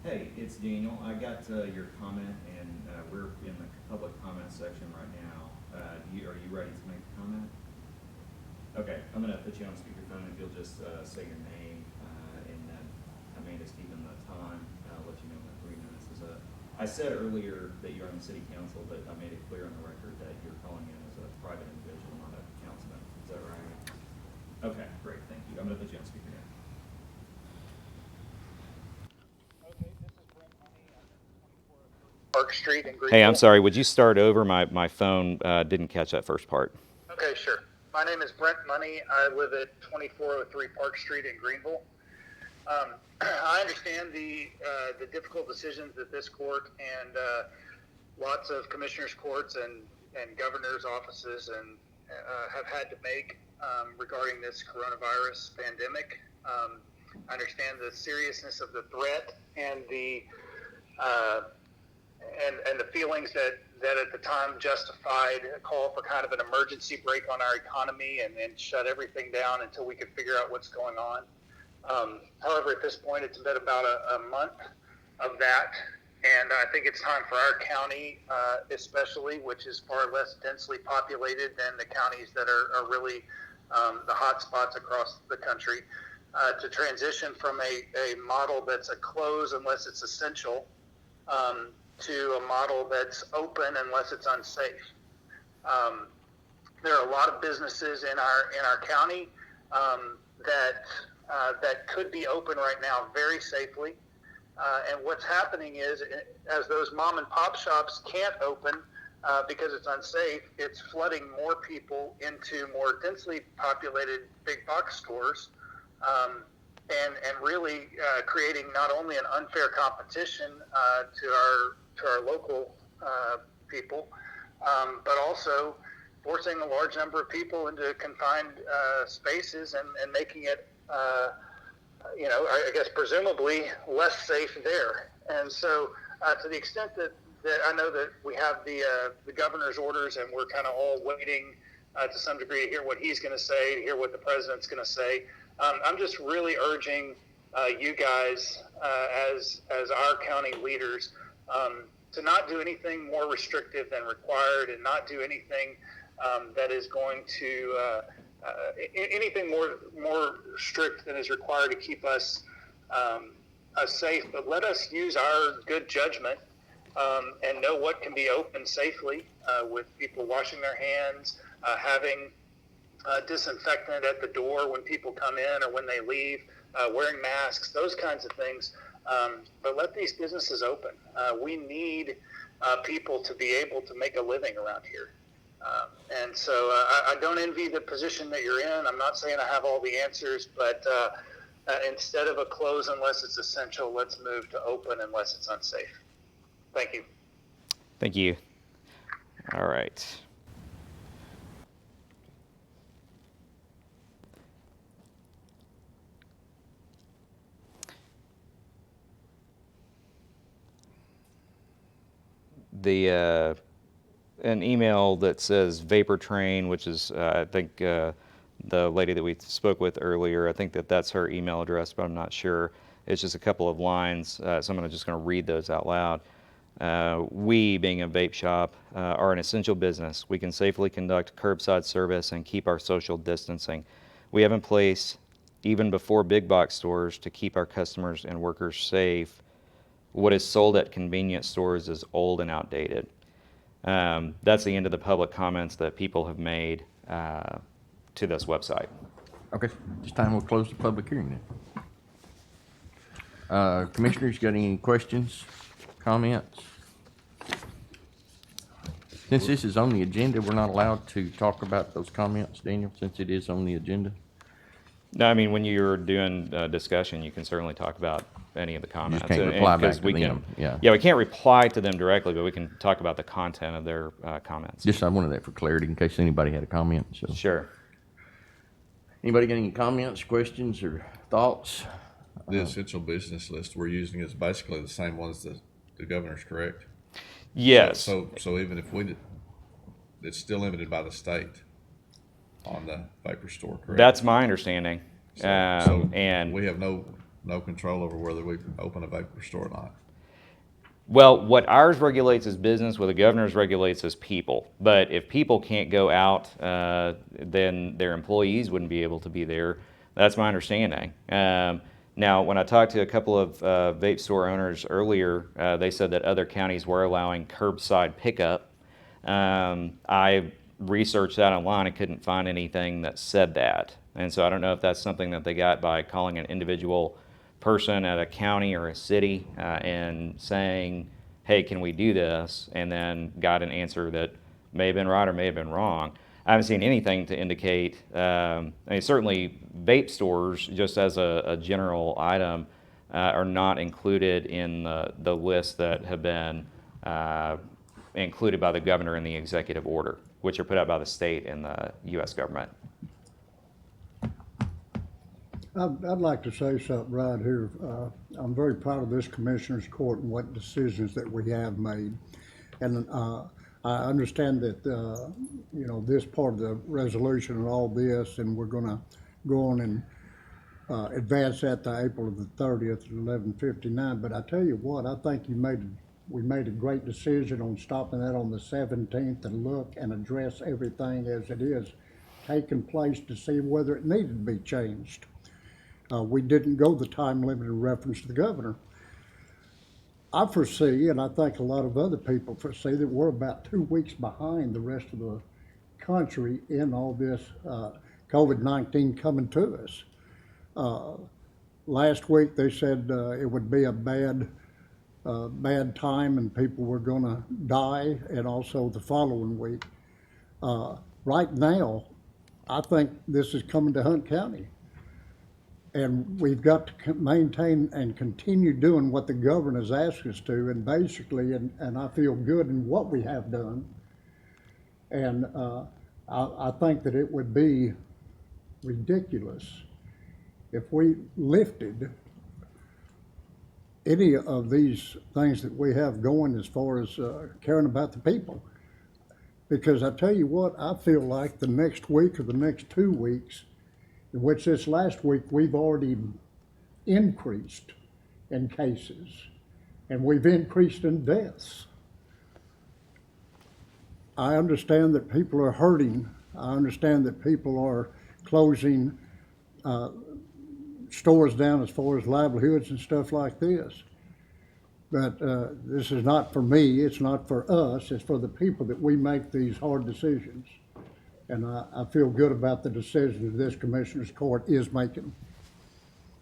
Hey, it's Daniel. I got your comment, and we're in the public comment section right now. Are you ready to make a comment? Okay, I'm going to put you on speakerphone if you'll just say your name, and then Amanda's keeping the time. I'll let you know when 3 minutes is up. I said earlier that you're on the city council, but I made it clear on the record that you're calling in as a private individual, not a councilman. Is that right? Okay, great. Thank you. I'm going to put you on speaker now. Park Street in Greenville. Hey, I'm sorry. Would you start over? My phone didn't catch that first part. Okay, sure. My name is Brent Money. I live at 2403 Park Street in Greenville. I understand the difficult decisions that this court and lots of commissioners' courts and governors' offices and have had to make regarding this coronavirus pandemic. I understand the seriousness of the threat and the feelings that at the time justified a call for kind of an emergency break on our economy and shut everything down until we could figure out what's going on. However, at this point, it's been about a month of that, and I think it's time for our county, especially, which is far less densely populated than the counties that are really the hot spots across the country, to transition from a model that's a close unless it's essential to a model that's open unless it's unsafe. There are a lot of businesses in our county that could be open right now very safely. And what's happening is, as those mom and pop shops can't open because it's unsafe, it's flooding more people into more densely populated big box stores. And really creating not only an unfair competition to our local people, but also forcing a large number of people into confined spaces and making it, I guess presumably less safe there. And so, to the extent that I know that we have the governor's orders, and we're kind of all waiting to some degree to hear what he's going to say, to hear what the president's going to say. I'm just really urging you guys as our county leaders to not do anything more restrictive than required, and not do anything that is going to anything more strict than is required to keep us safe. But let us use our good judgment and know what can be open safely with people washing their hands, having disinfectant at the door when people come in or when they leave, wearing masks, those kinds of things. But let these businesses open. We need people to be able to make a living around here. And so I don't envy the position that you're in. I'm not saying I have all the answers, but instead of a close unless it's essential, let's move to open unless it's unsafe. Thank you. Thank you. All right. The an email that says Vapor Train, which is I think the lady that we spoke with earlier. I think that's her email address, but I'm not sure. It's just a couple of lines, so I'm just going to read those out loud. We, being a vape shop, are an essential business. We can safely conduct curbside service and keep our social distancing. We have in place, even before big box stores, to keep our customers and workers safe. What is sold at convenience stores is old and outdated. That's the end of the public comments that people have made to this website. Okay, this time we'll close the public hearing then. Commissioners, got any questions, comments? Since this is on the agenda, we're not allowed to talk about those comments, Daniel, since it is on the agenda? No, I mean, when you're doing discussion, you can certainly talk about any of the comments. can't reply back 'cause to we them, can, yeah. Yeah, we can't reply to them directly, but we can talk about the content of their comments. Just, I wanted that for clarity in case anybody had a comment, so. Sure. Anybody got any comments, questions, or thoughts? The essential business list we're using is basically the same ones that the governor's, correct? Yes. So even if we did, it's still limited by the state on the vapor store, correct? That's my understanding. So And we have no control over whether we open a vapor store or not. well, what ours regulates is business, what the governor's regulates is people. But if people can't go out, then their employees wouldn't be able to be there. That's my understanding. Now, when I talked to a couple of vape store owners earlier, they said that other counties were allowing curbside pickup. I researched that online and couldn't find anything that said that. And so I don't know if that's something that they got by calling an individual person at a county or a city and saying, hey, can we do this? And then got an answer that may have been right or may have been wrong. I haven't seen anything to indicate, I mean, certainly vape stores, just as a general item, are not included in the list that have been included by the governor in the executive order, which are put out by the state and the U.S. government. I'd like to say something right here. I'm very proud of this Commissioner's Court and what decisions that we have made. And I understand that, you know, this part of the resolution and all this, and we're gonna go on and advance that to April the 30th at 11:59. But I tell you what, I think we made a great decision on stopping that on the 17th and look and address everything as it is taking place to see whether it needed to be changed. We didn't go the time limit in reference to the governor. I foresee, and I think a lot of other people foresee, that we're about 2 weeks behind the rest of the country in all this COVID-19 coming to us. Last week they said it would be a bad time and people were going to die, and also the following week. Right now, I think this is coming to Hunt County. And we've got to maintain and continue doing what the governor has asked us to, and basically, and I feel good in what we have done. And I think that it would be ridiculous if we lifted any of these things that we have going as far as caring about the people. Because I tell you what, I feel like the next week or the next 2 weeks, in which this last week we've already increased in cases, and we've increased in deaths. I understand that people are hurting. I understand that people are closing stores down as far as livelihoods and stuff like this. But this is not for me, it's not for us, it's for the people that we make these hard decisions. And I feel good about the decision that this Commissioner's Court is making,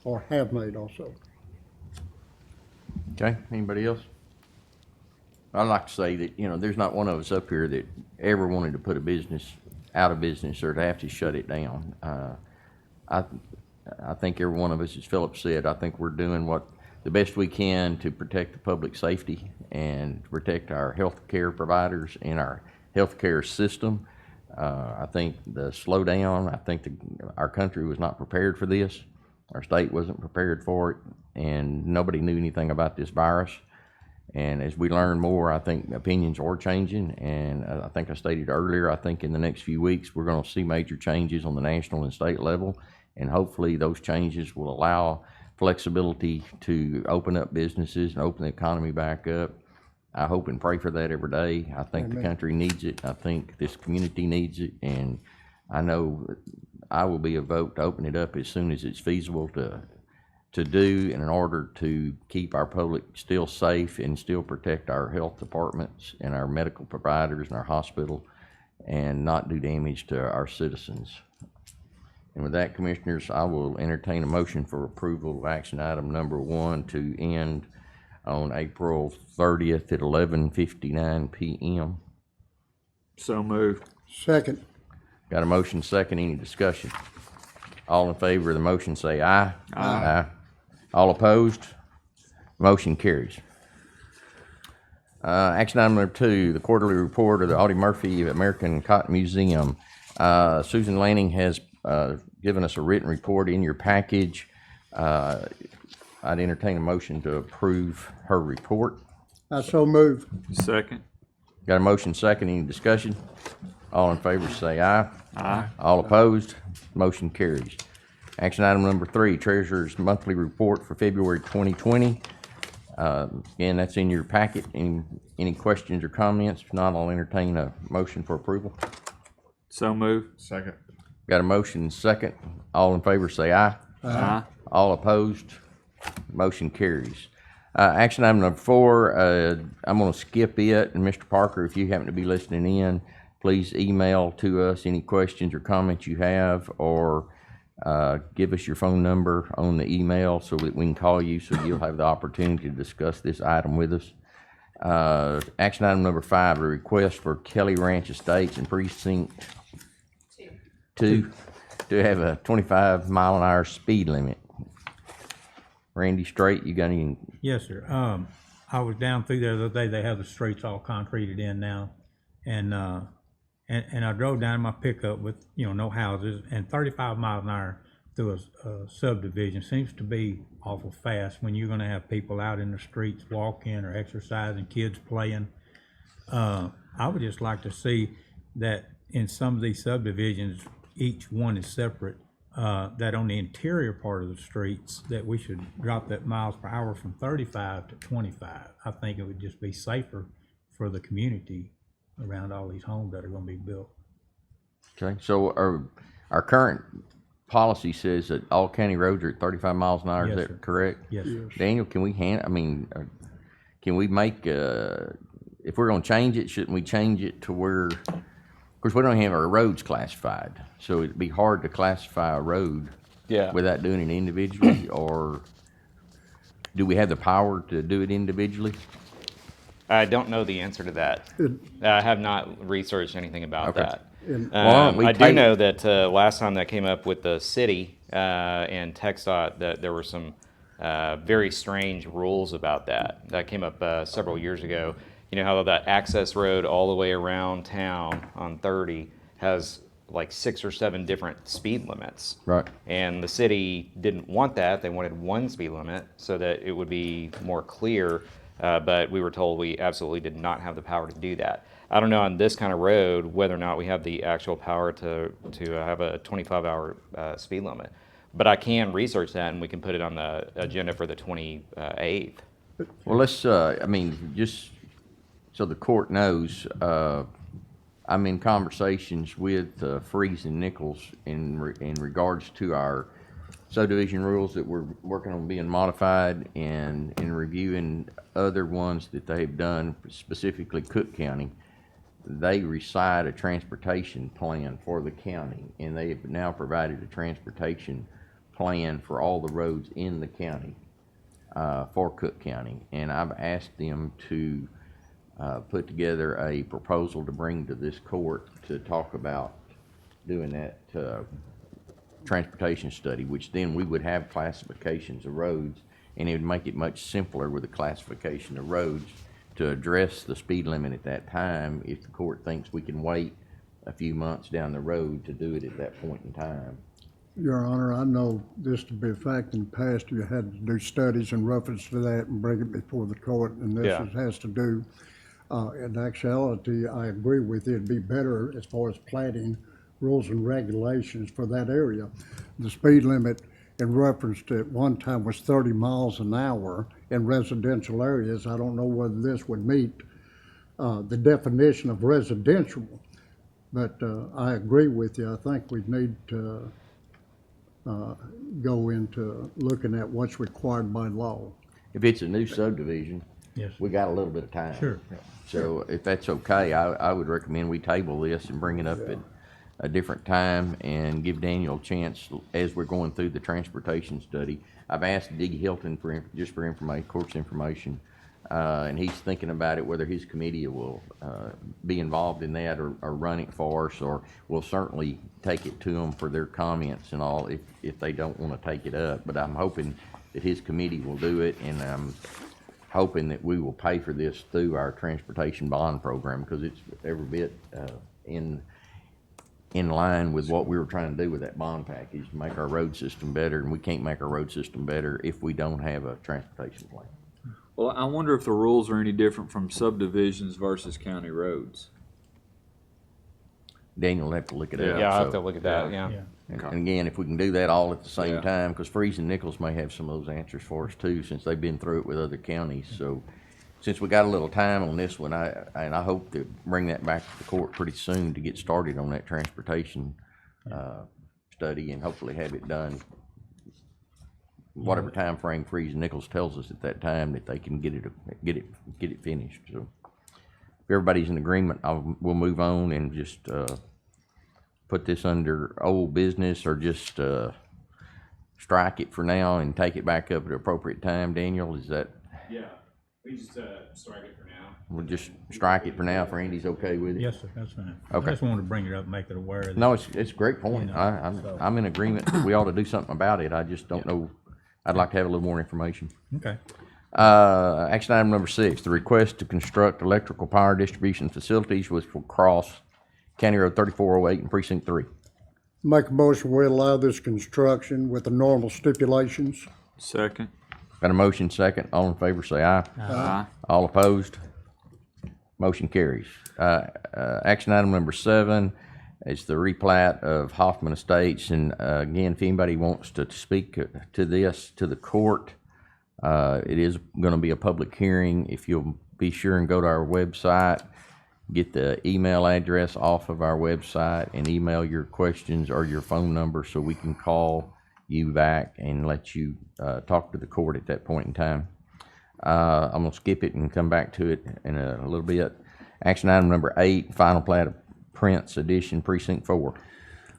or have made also. Okay, anybody else? I'd like to say that, there's not one of us up here that ever wanted to put a business out of business or to have to shut it down. I think every one of us, as Philip said, I think we're doing the best we can to protect the public safety and protect our health care providers and our health care system. I think the slowdown, I think our country was not prepared for this. Our state wasn't prepared for it, and nobody knew anything about this virus. And as we learn more, I think opinions are changing. And I think I stated earlier, I think in the next few weeks, we're going to see major changes on the national and state level. And hopefully those changes will allow flexibility to open up businesses and open the economy back up. I hope and pray for that every day. I think the country needs it. I think this community needs it. And I know I will be a vote to open it up as soon as it's feasible to do in order to keep our public still safe and still protect our health departments and our medical providers and our hospital and not do damage to our citizens. And with that, Commissioners, I will entertain a motion for approval of action item number 1 to end on April 30th at 11:59 p.m. So moved. Second. Got a motion second. Any discussion? All in favor of the motion say aye. Aye. All opposed? Motion carries. Action item number 2, the quarterly report of the Audie Murphy American Cotton Museum. Susan Lanning has given us a written report in your package. I'd entertain a motion to approve her report. I so move. Second. Got a motion second. Any discussion? All in favor say aye. Aye. All opposed? Motion carries. Action item number 3, Treasurer's Monthly Report for February 2020. Again, that's in your packet. Any questions or comments? If not, I'll entertain a motion for approval. So moved. Second. Got a motion second. All in favor say aye. Aye. All opposed? Motion carries. Action item number 4, I'm going to skip it. And Mr. Parker, if you happen to be listening in, please email to us any questions or comments you have, or give us your phone number on the email so that we can call you, so you'll have the opportunity to discuss this item with us. Action item number 5, a request for Kelly Ranch Estates and Precinct 2 to have a 25-mile-an-hour speed limit. Randy Strait, you got any? Yes, sir. I was down through there the other day. They have the streets all concreted in now. And I drove down in my pickup with, no houses, and 35 miles an hour through a subdivision seems to be awful fast when you're gonna have people out in the streets walking or exercising, kids playing. I would just like to see that in some of these subdivisions, each one is separate, that on the interior part of the streets, that we should drop that miles per hour from 35 to 25. I think it would just be safer for the community around all these homes that are gonna be built. Okay, so our current policy says that all county roads are at 35 miles an hour. Yes, Is that sir. correct? Yes, sir. Daniel, can we can we make, if we're gonna change it, shouldn't we change it to where, of course, we don't have our roads classified, so it'd be hard to classify a road Yeah. without doing it individually, or do we have the power to do it individually? I don't know the answer to that. I have not researched anything about Okay. that. Why don't we I do take- know that last time that came up with the city and TxDOT, that there were some very strange rules about that. That came up several years ago. You know how that access road all the way around town on 30 has like 6 or 7 different speed limits. Right. And the city didn't want that. They wanted one speed limit so that it would be more clear. But we were told we absolutely did not have the power to do that. I don't know on this kind of road whether or not we have the actual power to have a 25-hour speed limit. But I can research that and we can put it on the agenda for the 28th. Well, let's, I mean, just so the court knows, I'm in conversations with Freeze and Nichols in regards to our subdivision rules that we're working on being modified, and in reviewing other ones that they've done, specifically Cook County. They recite a transportation plan for the county, and they have now provided a transportation plan for all the roads in the county, for Cook County. And I've asked them to put together a proposal to bring to this court to talk about doing that transportation study, which then we would have classifications of roads, and it would make it much simpler with the classification of roads to address the speed limit at that time if the court thinks we can wait a few months down the road to do it at that point in time. Your Honor, I know this to be a fact. In the past, you had to do studies in reference to that and bring it before the court, and this Yeah. has to do, in actuality, I agree with you, it'd be better as far as planning rules and regulations for that area. The speed limit in reference to at one time was 30 miles an hour in residential areas. I don't know whether this would meet the definition of residential, but I agree with you. I think we need to go into looking at what's required by law. If it's a new subdivision, Yes. we got a little bit of time. Sure. So if that's okay, I would recommend we table this and bring it up at a different time and give Daniel a chance as we're going through the transportation study. I've asked Diggy Hilton for information, court's information, and he's thinking about it, whether his committee will be involved in that or run it for us, or we'll certainly take it to them for their comments and all if they don't want to take it up. But I'm hoping that his committee will do it, and I'm hoping that we will pay for this through our transportation bond program, because it's every bit in line with what we were trying to do with that bond package, to make our road system better, and we can't make our road system better if we don't have a transportation plan. Well, I wonder if the rules are any different from subdivisions versus county roads. Daniel will have to look it up. Yeah, I'll have so- to look at that, yeah. Yeah. And again, if we can do that all at the same Yeah. time, because Freeze and Nichols may have some of those answers for us too, since they've been through it with other counties. So since we got a little time on this one, I hope to bring that back to the court pretty soon to get started on that transportation study, and hopefully have it done whatever time frame Freeze and Nichols tells us at that time that they can get it finished. So if everybody's in agreement, we'll move on and just put this under old business, or just strike it for now and take it back up at an appropriate time. Daniel, is that, Yeah, we just strike it for now. we'll just strike it for now if Randy's okay with it? Yes, sir, that's fine. Okay. I just wanted to bring it up, make it aware that. No, it's a great point. You know, so- I'm in agreement that we ought to do something about it. I just don't know. I'd like to have a little more information. Okay. Action item number 6, the request to construct electrical power distribution facilities was for Cross County Road 3408 in Precinct 3. Make a motion, we allow this construction with the normal stipulations. Second. Got a motion second. All in favor say aye. Aye. All opposed? Motion carries. Action item number 7 is the replat of Hoffman Estates. And again, if anybody wants to speak to this, to the court, it is going to be a public hearing. If you'll be sure and go to our website, get the email address off of our website and email your questions or your phone number so we can call you back and let you talk to the court at that point in time. I'm going to skip it and come back to it in a little bit. Action item number 8, final plat of Prince Edition, Precinct 4.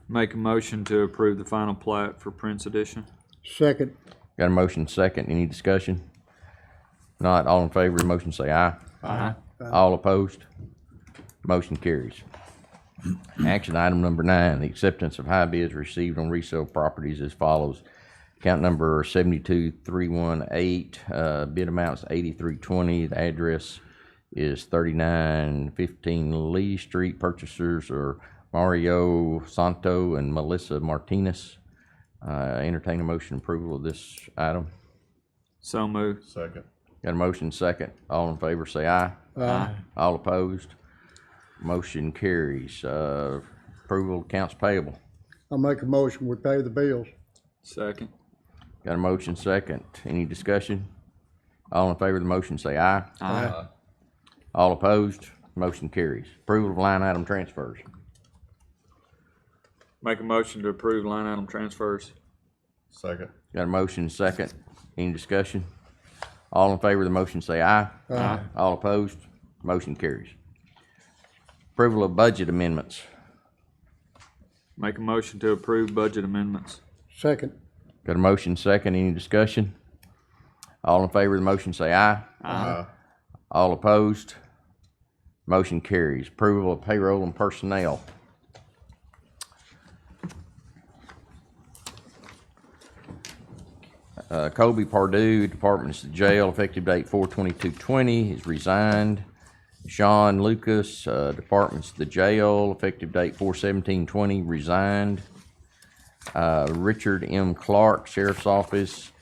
Make a motion to approve the final plat for Prince Edition. Second, Got a motion second. Any discussion? Not all in favor of the motion say aye. Aye. All opposed? Motion carries. Action item number 9, the acceptance of high bids received on resale properties as follows. Account number 72318, bid amount is $83.20. The address is 3915 Lee Street. Purchasers are Mario Santo and Melissa Martinez. Entertain a motion approval of this item. So moved. Second. Got a motion second. All in favor say aye. Aye. All opposed? Motion carries. Approval of accounts payable. I make a motion, we pay the bills. Second. Got a motion second. Any discussion? All in favor of the motion say aye. Aye. All opposed? Motion carries. Approval of line item transfers. Make a motion to approve line item transfers. Second. Got a motion second. Any discussion? All in favor of the motion say aye. Aye. All opposed? Motion carries. Approval of budget amendments. Make a motion to approve budget amendments. Second. Got a motion second. Any discussion? All in favor of the motion say aye. Aye. All opposed? Motion carries. Approval of payroll and personnel. Kobe Pardue, Department's the jail, effective date 4/22/20, is resigned. Sean Lucas, Department's the jail, effective date 4/17/20, resigned. Richard M. Clark, Sheriff's Office,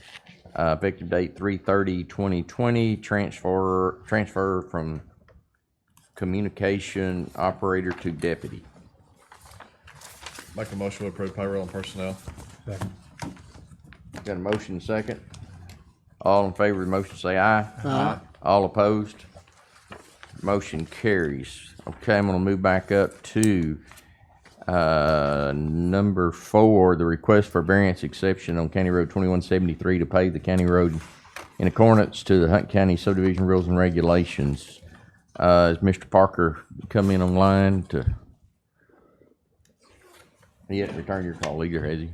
effective date 3/30/2020, transfer from communication operator to deputy. Make a motion to approve payroll and personnel. Second. Got a motion second. All in favor of the motion say aye. Aye. All opposed? Motion carries. Okay, I'm gonna move back up to number 4, the request for variance exception on County Road 2173 to pave the county road in accordance to the Hunt County subdivision rules and regulations. Has Mr. Parker come in online to? He hasn't returned your call either, has he?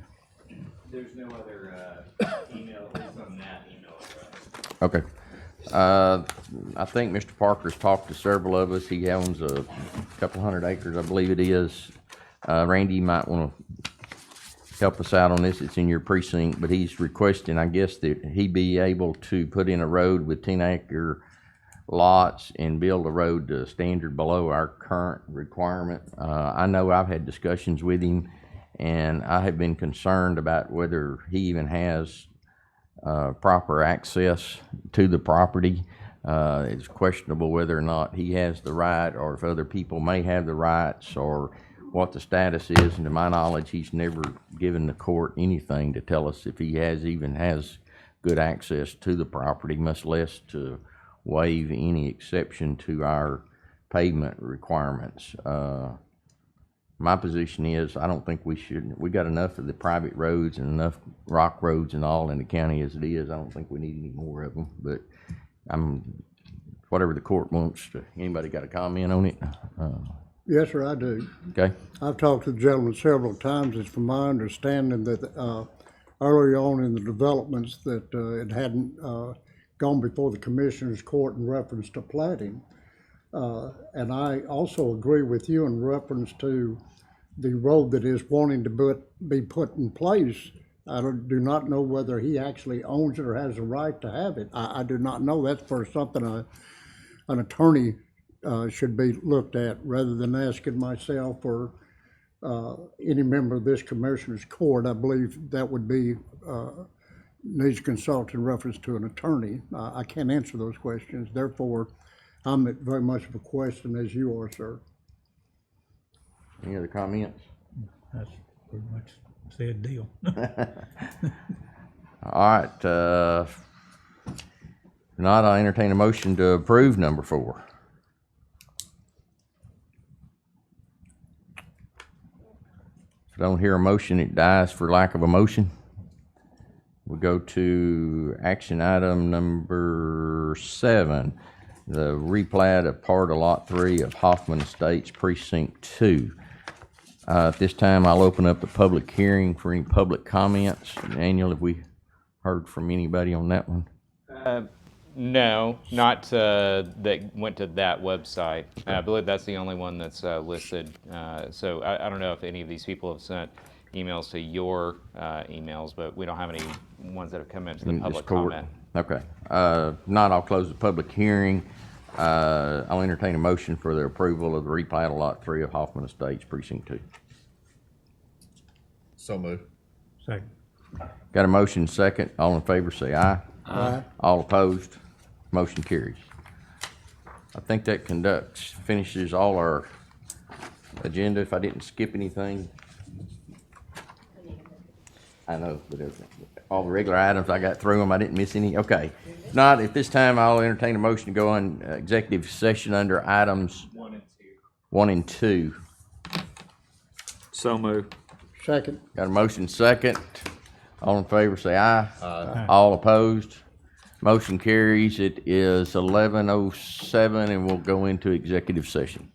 There's no other, email, at least on that email address. Okay. I think Mr. Parker's talked to several of us. He owns a couple hundred acres, I believe it is. Randy, you might want to help us out on this. It's in your precinct, but he's requesting, I guess, that he be able to put in a road with 10-acre lots and build a road to a standard below our current requirement. I know I've had discussions with him, and I have been concerned about whether he even has proper access to the property. It's questionable whether or not he has the right, or if other people may have the rights, or what the status is. And to my knowledge, he's never given the court anything to tell us if he even has good access to the property, much less to waive any exception to our pavement requirements. My position is, I don't think we should. We got enough of the private roads and enough rock roads and all in the county as it is. I don't think we need any more of them, but whatever the court wants to. Anybody got a comment on it? Yes, sir, I do. Okay. I've talked to the gentleman several times. It's from my understanding that early on in the developments that it hadn't gone before the Commissioner's Court in reference to plating. And I also agree with you in reference to the road that is wanting to be put in place. I do not know whether he actually owns it or has a right to have it. I do not know. That's for something an attorney should be looked at, rather than asking myself or any member of this Commissioner's Court. I believe that would be needs to consult in reference to an attorney. I can't answer those questions. Therefore, I'm at very much of a question as you are, sir. Any other comments? That's pretty much said deal. All right. If not, I'll entertain a motion to approve number 4. If I don't hear a motion, it dies for lack of a motion. We'll go to action item number 7, the replat of part of Lot 3 of Hoffman Estates Precinct 2. At this time, I'll open up the public hearing for any public comments. Daniel, have we heard from anybody on that one? No, not that went to that website. I believe that's the only one that's listed. So I don't know if any of these people have sent emails to your emails, but we don't have any ones that have come into the This public court? comment. Okay. If not, I'll close the public hearing. I'll entertain a motion for the approval of the replat of Lot 3 of Hoffman Estates Precinct 2. So moved. Second. Got a motion second. All in favor say aye. Aye. All opposed? Motion carries. I think that finishes all our agenda. If I didn't skip anything. I know, but all the regular items, I got through them, I didn't miss any, okay. If not, at this time, I'll entertain a motion to go on executive session under items 1 and 2. So move. Second. Got a motion second. All in favor, say aye. Aye. All opposed? Motion carries. It is 11:07, and we'll go into executive session.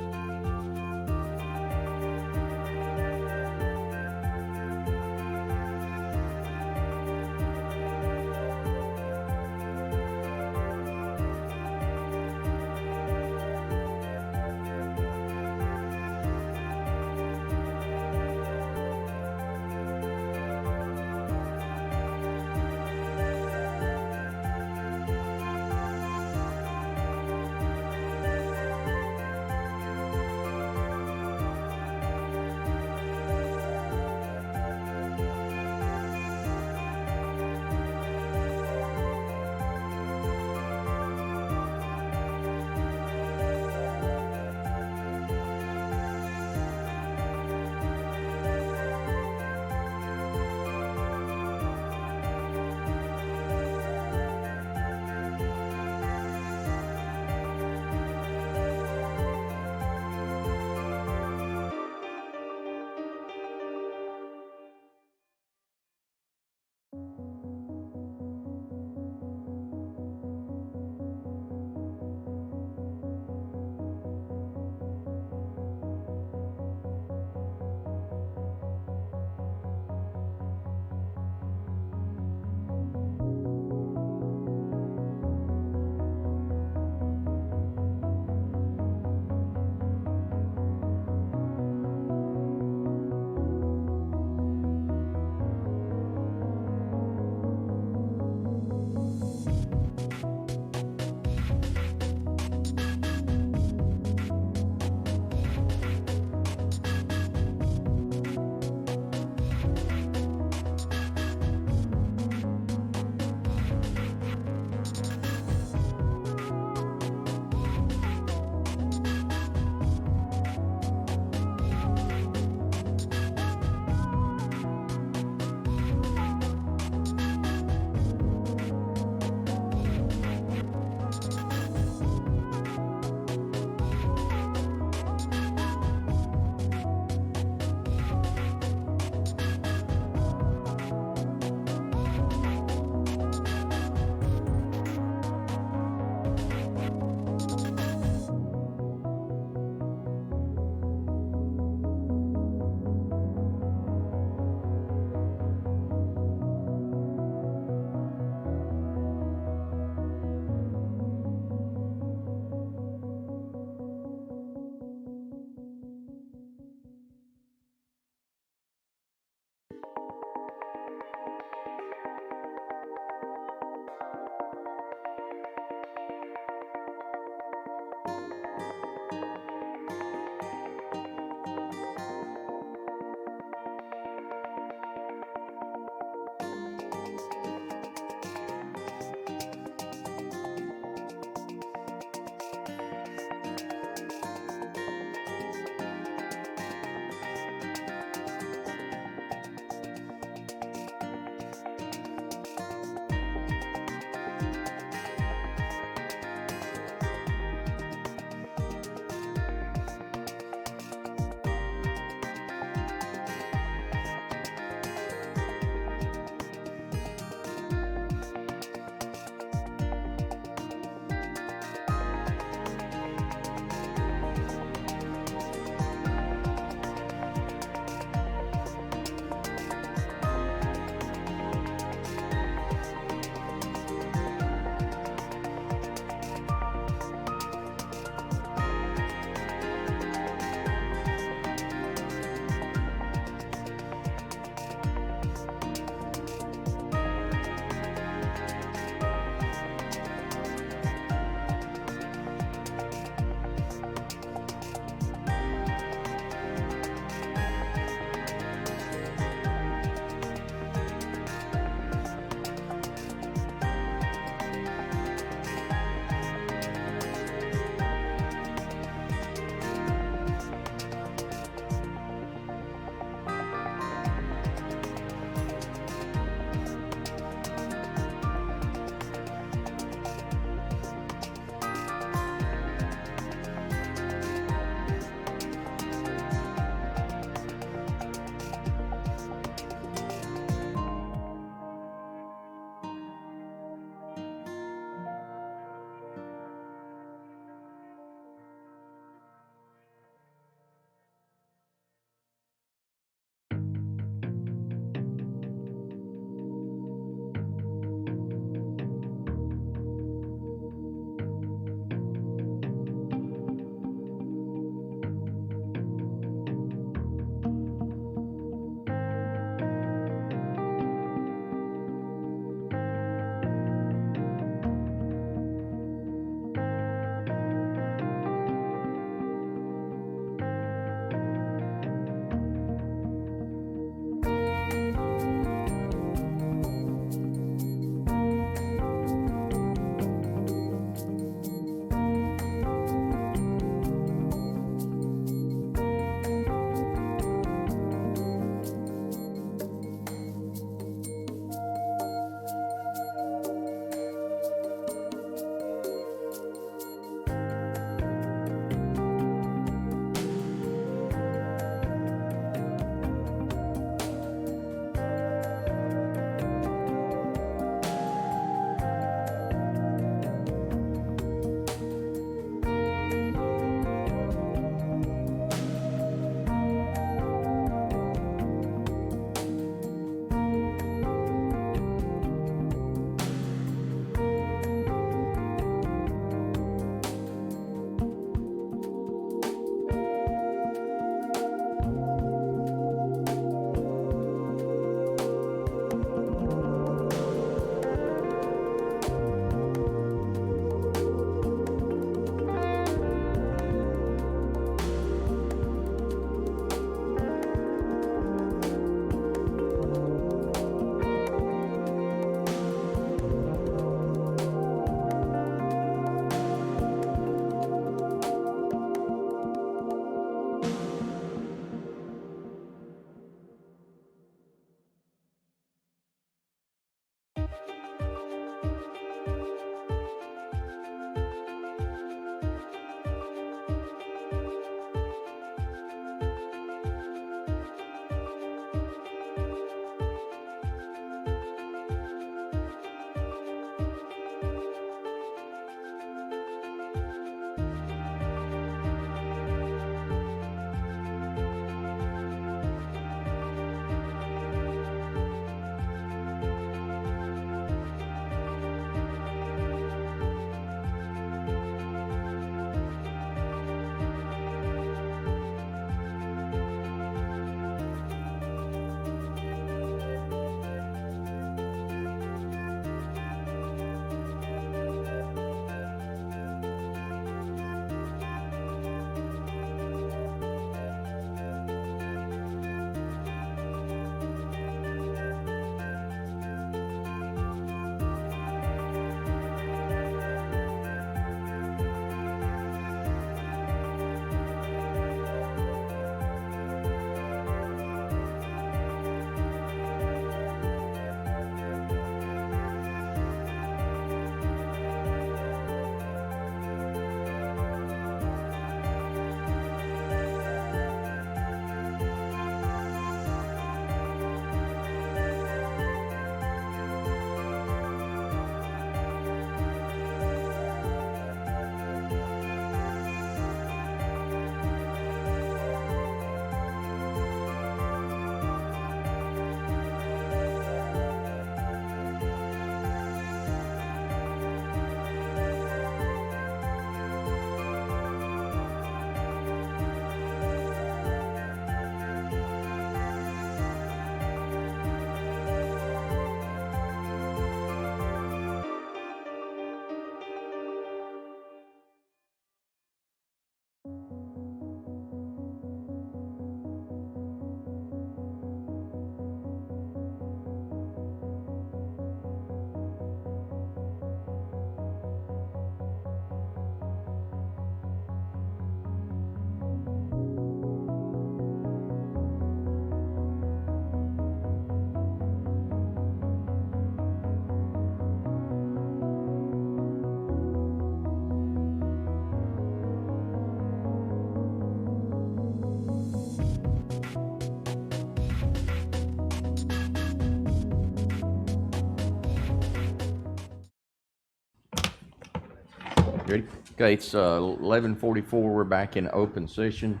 Ready? Okay, it's 11:44. We're back in open session.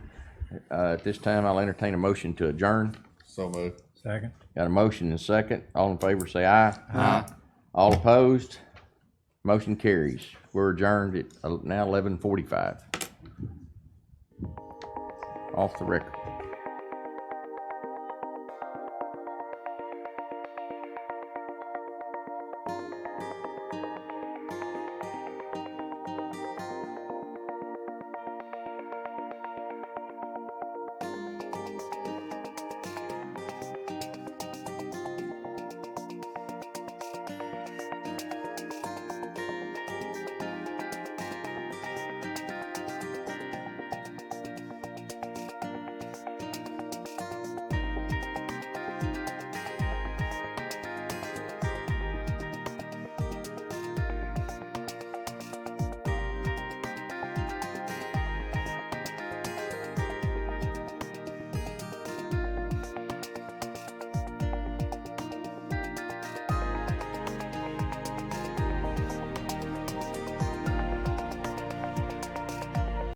At this time, I'll entertain a motion to adjourn. So moved. Second. Got a motion and a second. All in favor, say aye. Aye. All opposed? Motion carries. We're adjourned at now 11:45. Off the record.